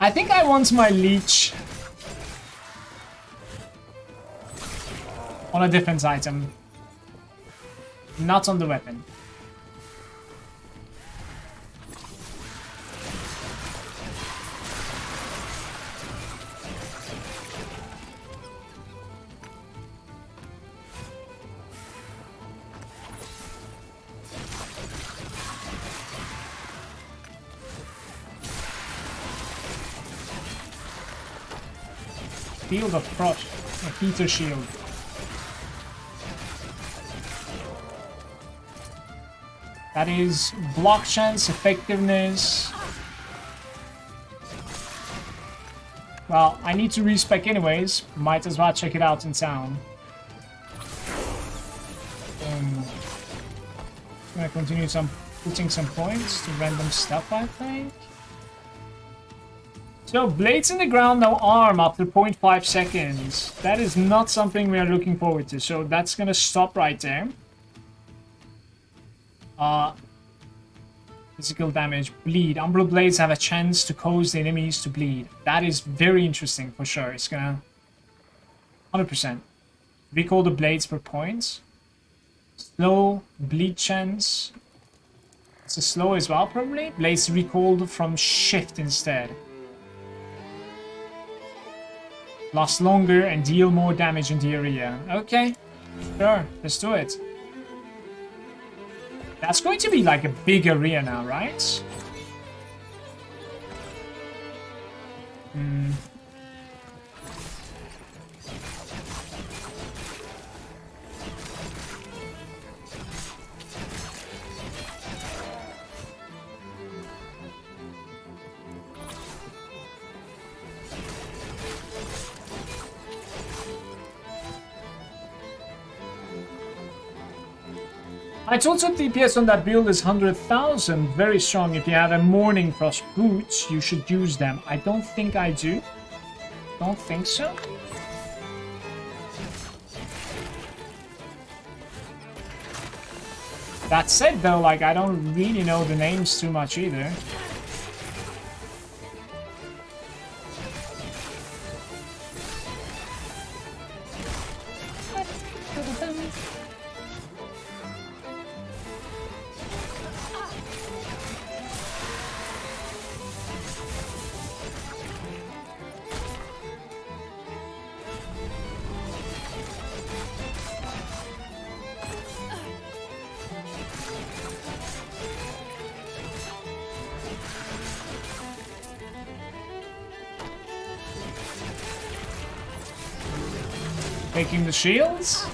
[SPEAKER 1] I think I want my leech on a different item. Not on the weapon. Field of Frost, a Peter Shield. That is block chance, effectiveness. Well, I need to respec anyways. Might as well check it out in town. Gonna continue putting some points to random stuff, I think. So, blades in the ground, no arm after 0.5 seconds. That is not something we are looking forward to. So, that's gonna stop right there. Physical damage, bleed. Umbral Blades have a chance to cause the enemies to bleed. That is very interesting for sure. It's gonna... 100%. Recall the blades per point. Slow, bleed chance. It's a slow as well, probably. Blades recalled from shift instead. Last longer and deal more damage in the area. Okay, sure, let's do it. That's going to be like a big area now, right? I told you DPS on that build is 100,000. Very strong. If you have a Morning Frost boots, you should use them. I don't think I do. Don't think so. That said, though, like, I don't really know the names too much either. Taking the shields.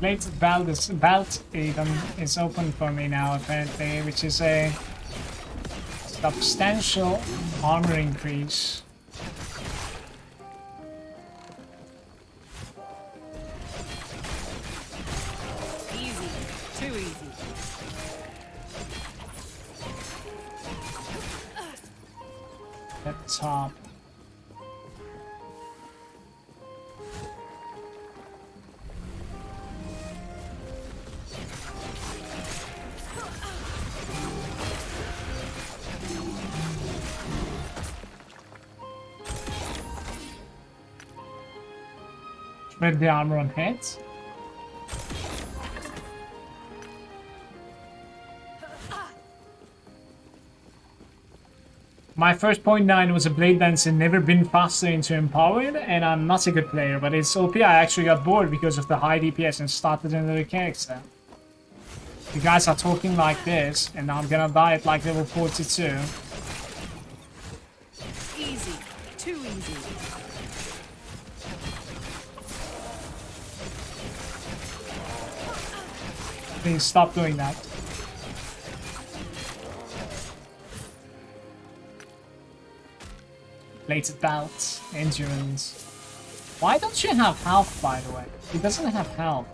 [SPEAKER 1] Bladedancer belt even is open for me now apparently, which is a substantial armor increase.
[SPEAKER 9] Easy. Too easy.
[SPEAKER 1] At the top. Spread the armor on heads. My first .9 was a Bladedancer, never been faster into Empowered, and I'm not a good player, but it's OP. I actually got bored because of the high DPS and started another character. You guys are talking like this, and I'm gonna die at like level 42.
[SPEAKER 9] Easy. Too easy.
[SPEAKER 1] Please stop doing that. Plated belt, endurance. Why don't you have health, by the way? He doesn't have health.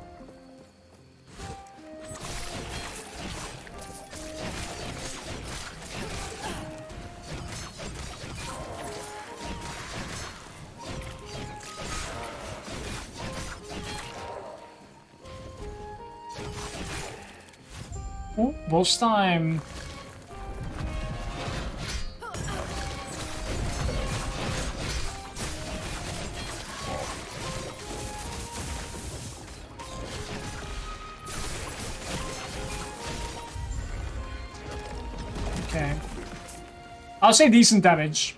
[SPEAKER 1] Oh, boss time. Okay. I'll say decent damage.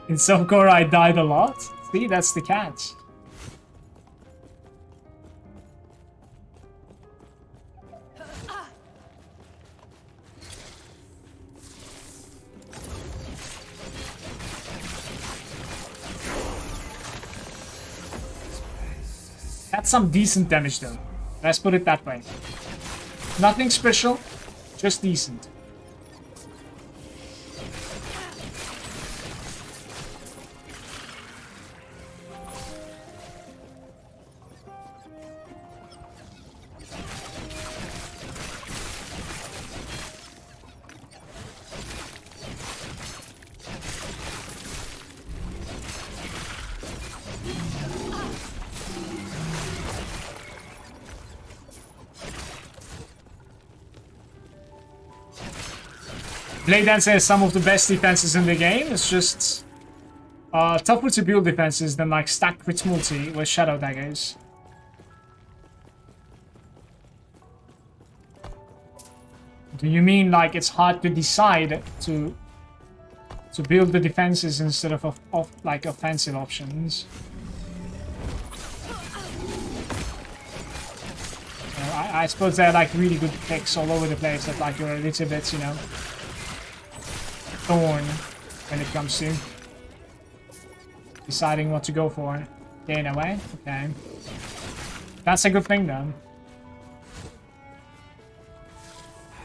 [SPEAKER 1] In some core I died a lot. See, that's the catch. That's some decent damage though. Let's put it that way. Nothing special, just decent. Bladedancer has some of the best defenses in the game. It's just tougher to build defenses than like stack crit multi with shadow daggers. Do you mean like it's hard to decide to build the defenses instead of like offensive options? I suppose they're like really good picks all over the place that like you're a little bit, you know, torn when it comes to deciding what to go for. Gain away? Okay. That's a good thing then.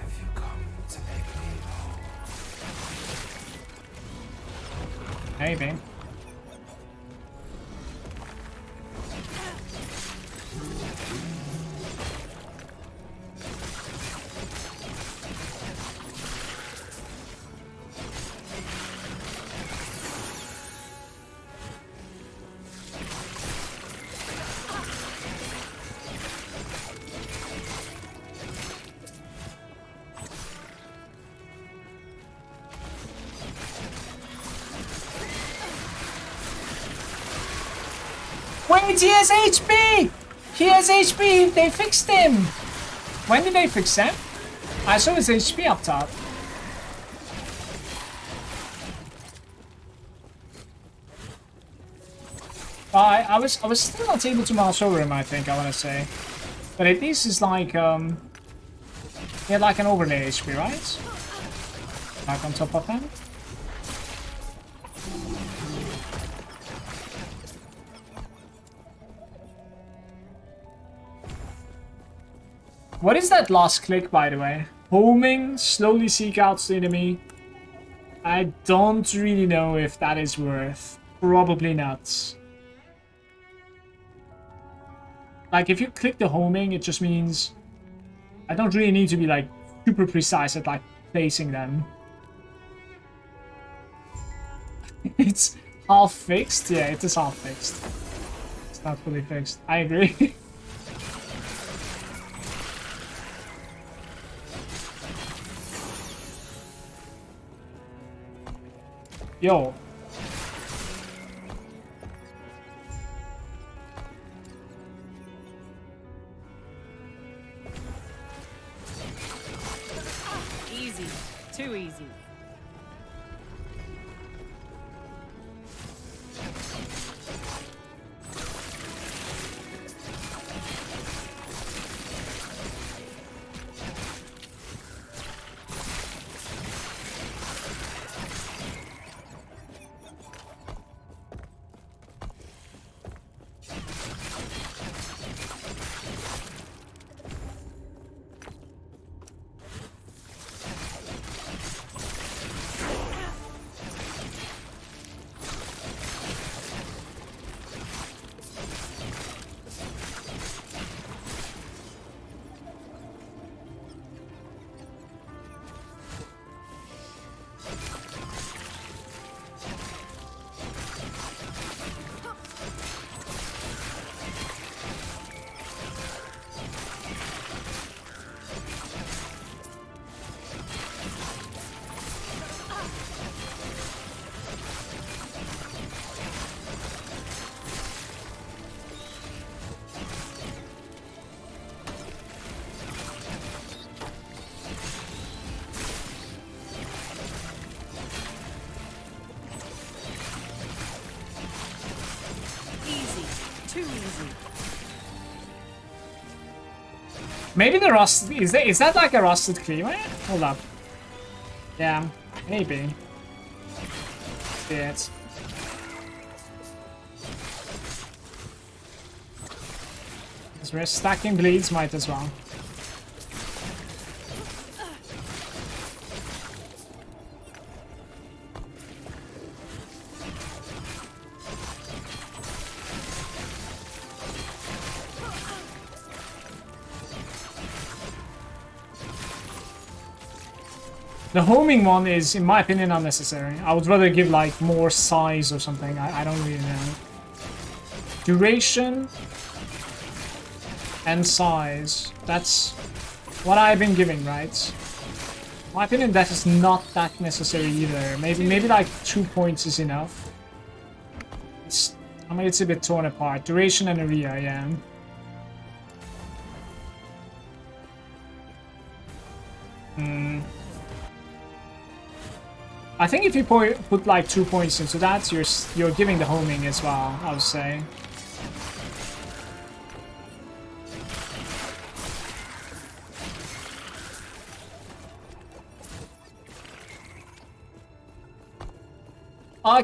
[SPEAKER 4] Have you come to make me whole?
[SPEAKER 1] Maybe. Wait, he has HP! He has HP! They fixed him! When did they fix him? I saw his HP up top. I was still not able to mouse over him, I think, I wanna say. But at least it's like he had like an overlay HP, right? Like on top of him. What is that last click, by the way? Homing, slowly seek out the enemy. I don't really know if that is worth. Probably not. Like, if you click the homing, it just means I don't really need to be, like, super precise at, like, placing them. It's half fixed? Yeah, it is half fixed. It's not fully fixed. I agree. Yo.
[SPEAKER 9] Easy. Too easy. Too easy.
[SPEAKER 1] Maybe the rust is that like a rusted cleaver? Hold up. Yeah, maybe. Yes. Because we're stacking bleeds, might as well. The homing one is, in my opinion, unnecessary. I would rather give, like, more size or something. I don't really know. Duration and size. That's what I've been giving, right? In my opinion, that is not that necessary either. Maybe like 2 points is enough. I mean, it's a bit torn apart. Duration and area, yeah. I think if you put like 2 points into that, you're giving the homing as well, I would say.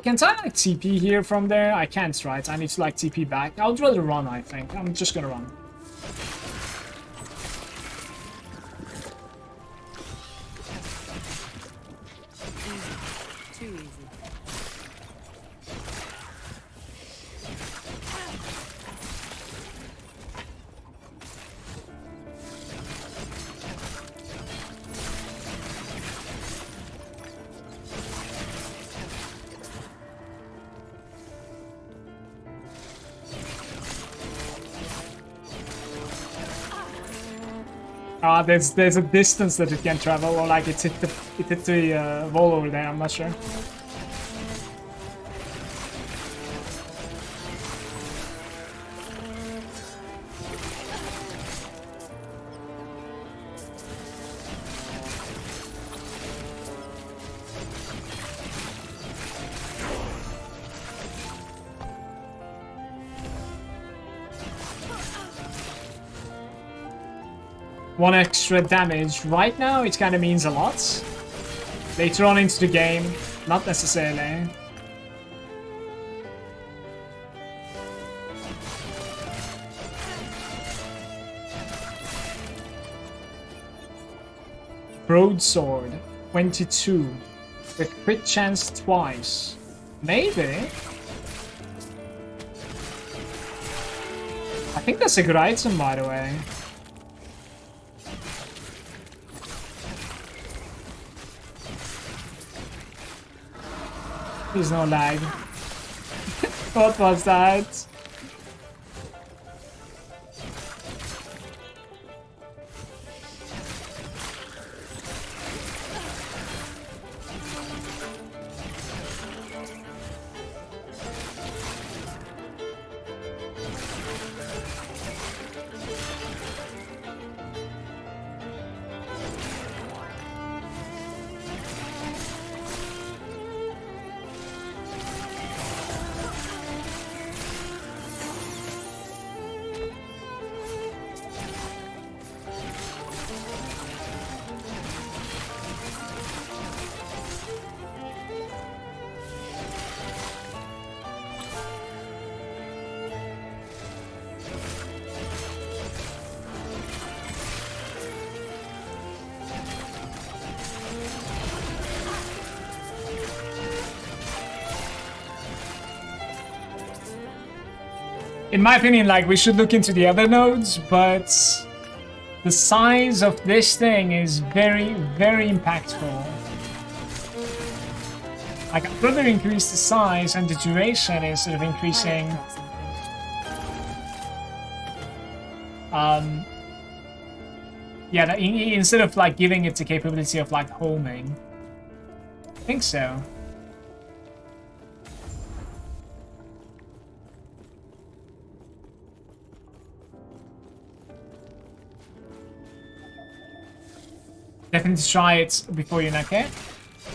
[SPEAKER 1] Can't I like TP here from there? I can't, right? I need to like TP back. I would rather run, I think. I'm just gonna run.
[SPEAKER 9] Too easy.
[SPEAKER 1] There's a distance that it can travel, or like it hit the wall over there. I'm not sure. One extra damage. Right now, it kind of means a lot. Later on into the game, not necessarily. Broadsword, 22. With crit chance twice. Maybe. I think that's a good item, by the way. There's no lag. What was that? In my opinion, like, we should look into the other nodes, but the size of this thing is very, very impactful. Like, I'd rather increase the size and the duration instead of increasing... yeah, instead of, like, giving it the capability of, like, homing. I think so. Definitely try it before you knock it.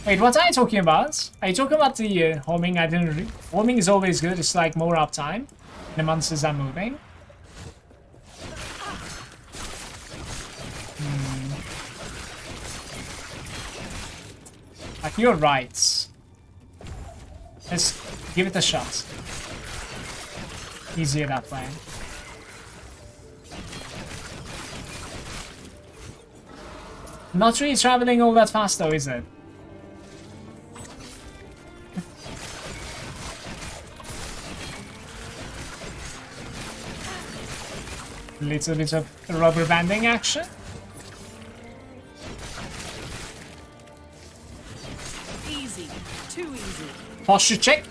[SPEAKER 1] Wait, what are you talking about? Are you talking about the homing? I didn't. Homing is always good. It's like more uptime. The monsters are moving. Like, you're right. Let's give it a shot. Easier that way. Not really traveling all that fast though, is it? Little bit of rubber banding action.
[SPEAKER 9] Easy. Too easy.
[SPEAKER 1] Posture check.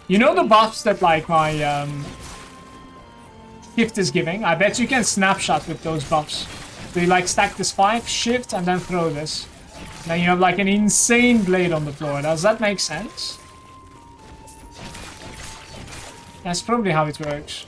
[SPEAKER 1] You know the buffs that, like, my shift is giving? I bet you can snapshot with those buffs. So you like stack this 5, shift, and then throw this. Then you have like an insane blade on the floor. Does that make sense? That's probably how it works.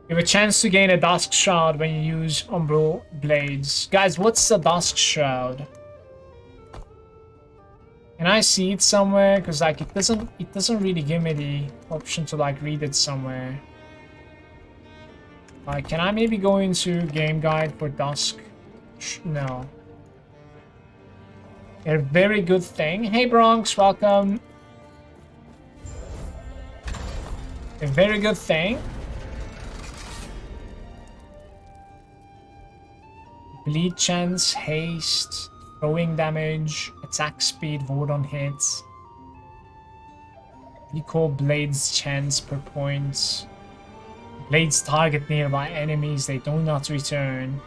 [SPEAKER 1] You have a chance to gain a Dusk Shroud when you use Umbral Blades. Guys, what's a Dusk Shroud? Can I see it somewhere? Because like it doesn't really give me the option to like read it somewhere. Like, can I maybe go into game guide for Dusk? No. A very good thing. Hey Bronx, welcome. A very good thing. Bleed chance, haste, throwing damage, attack speed, ward on hits. Recall blades chance per point. Blades target nearby enemies, they do not return.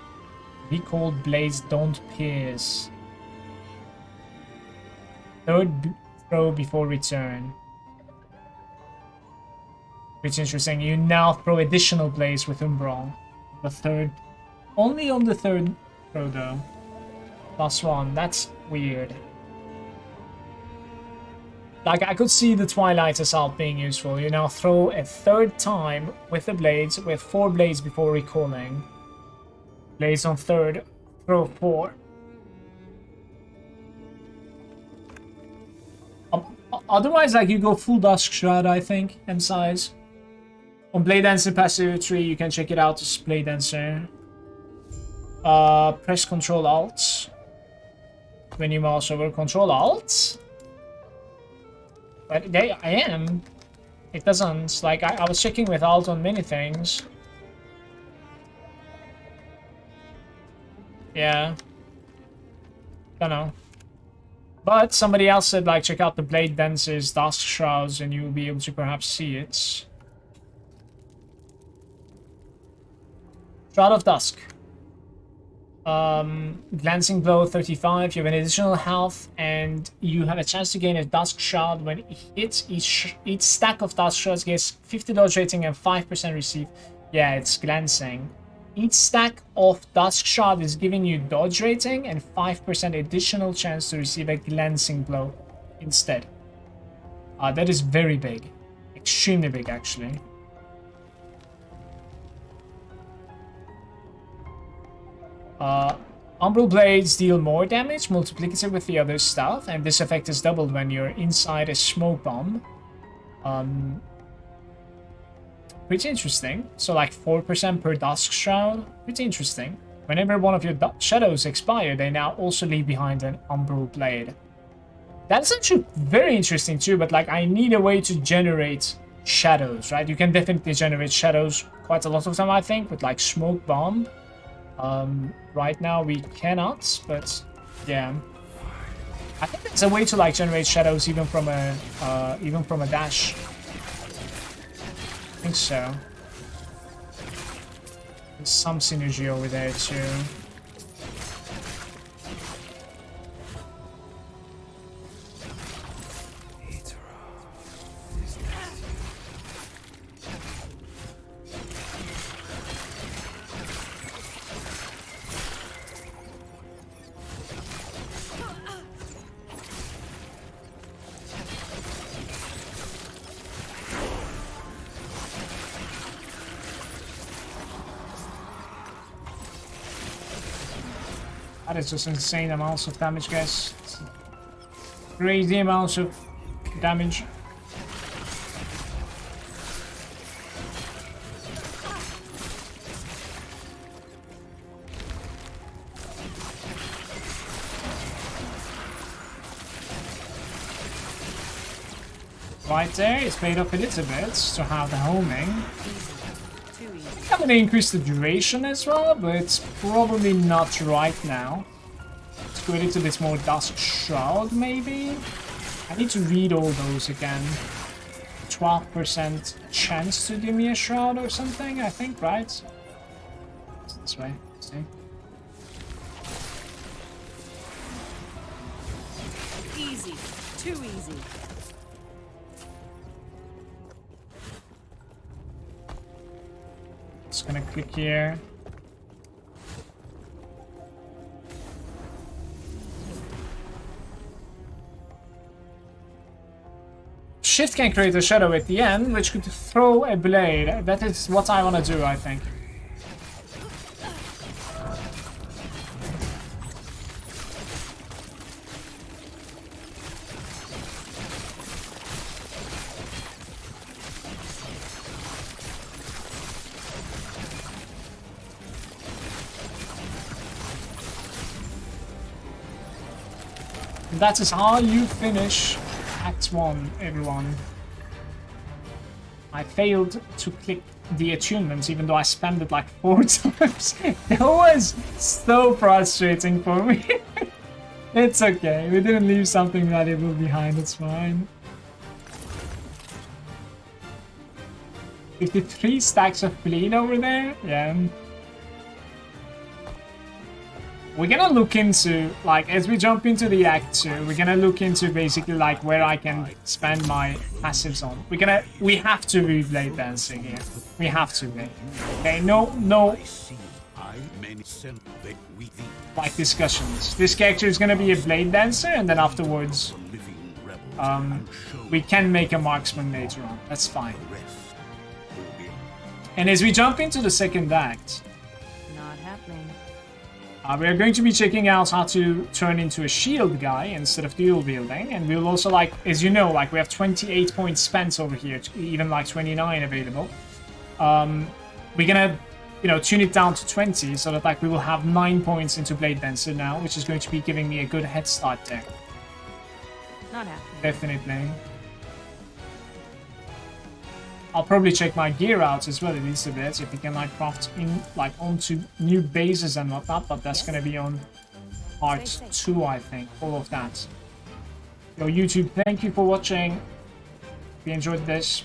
[SPEAKER 1] Recalled blades don't pierce. Third throw before return. Which is interesting. You now throw additional blades with Umbral. The third, only on the third throw though. +1, that's weird. Like, I could see the Twilight Assault being useful. You now throw a third time with the blades, with 4 blades before recalling. Blades on third, throw 4. Otherwise, like, you go full Dusk Shroud, I think, and size. On Bladedancer passive 3, you can check it out as Bladedancer. Press Control Alt. When you mouse over Control Alt. But I am. It doesn't. Like, I was checking with Alt on many things. Yeah. Don't know. But somebody else said, like, check out the Bladedancer's Dusk Shrouds and you'll be able to perhaps see it. Shroud of Dusk. Glancing Blow 35, you have an additional health and you have a chance to gain a Dusk Shroud. When it hits, each stack of Dusk Shrouds gets 50 dodge rating and 5% receive. Yeah, it's glancing. Each stack of Dusk Shroud is giving you dodge rating and 5% additional chance to receive a glancing blow instead. That is very big. Extremely big, actually. Umbral Blades deal more damage, multiplicative with the other stuff, and this effect is doubled when you're inside a smoke bomb. Pretty interesting. So like 4% per Dusk Shroud. Pretty interesting. Whenever one of your shadows expire, they now also leave behind an Umbral Blade. That's actually very interesting too, but like I need a way to generate shadows, right? You can definitely generate shadows quite a lot of time, I think, with like Smoke Bomb. Right now we cannot, but yeah. I think there's a way to like generate shadows even from a dash. I think so. There's some synergy over there too. That is just insane amounts of damage, guys. Crazy amounts of damage. Right there, it's made up a little bit to have the homing. I'm gonna increase the duration as well, but it's probably not right now. Let's go a little bit more Dust Shroud, maybe? I need to read all those again. 12% chance to give me a Shroud or something, I think, right? It's this way, see?
[SPEAKER 9] Easy. Too easy.
[SPEAKER 1] Just gonna click here. Shift can create a shadow at the end, which could throw a blade. That is what I want to do, I think. That is how you finish Act 1, everyone. I failed to click the attunements even though I spammed it like 4 times. That was so frustrating for me. It's okay, we didn't leave something valuable behind, it's fine. 53 stacks of bleed over there? Yeah. We're gonna look into, like, as we jump into the Act 2, we're gonna look into basically, like, where I can spend my passives on. We have to read Bladedancer here. We have to, okay? No, like, discussions. This character is gonna be a Bladedancer, and then afterwards, we can make a marksman later on. That's fine. And as we jump into the second act,
[SPEAKER 9] Not happening.
[SPEAKER 1] we are going to be checking out how to turn into a shield guy instead of dual wielding, and we'll also, like, as you know, like, we have 28 points spent over here, even like 29 available. We're gonna, you know, tune it down to 20 so that, like, we will have 9 points into Bladedancer now, which is going to be giving me a good head start there.
[SPEAKER 9] Not happening.
[SPEAKER 1] Definitely. I'll probably check my gear out as well a little bit, if we can, like, craft in, like, onto new bases and whatnot, but that's gonna be on part 2, I think, all of that. Yo, YouTube, thank you for watching. If you enjoyed this,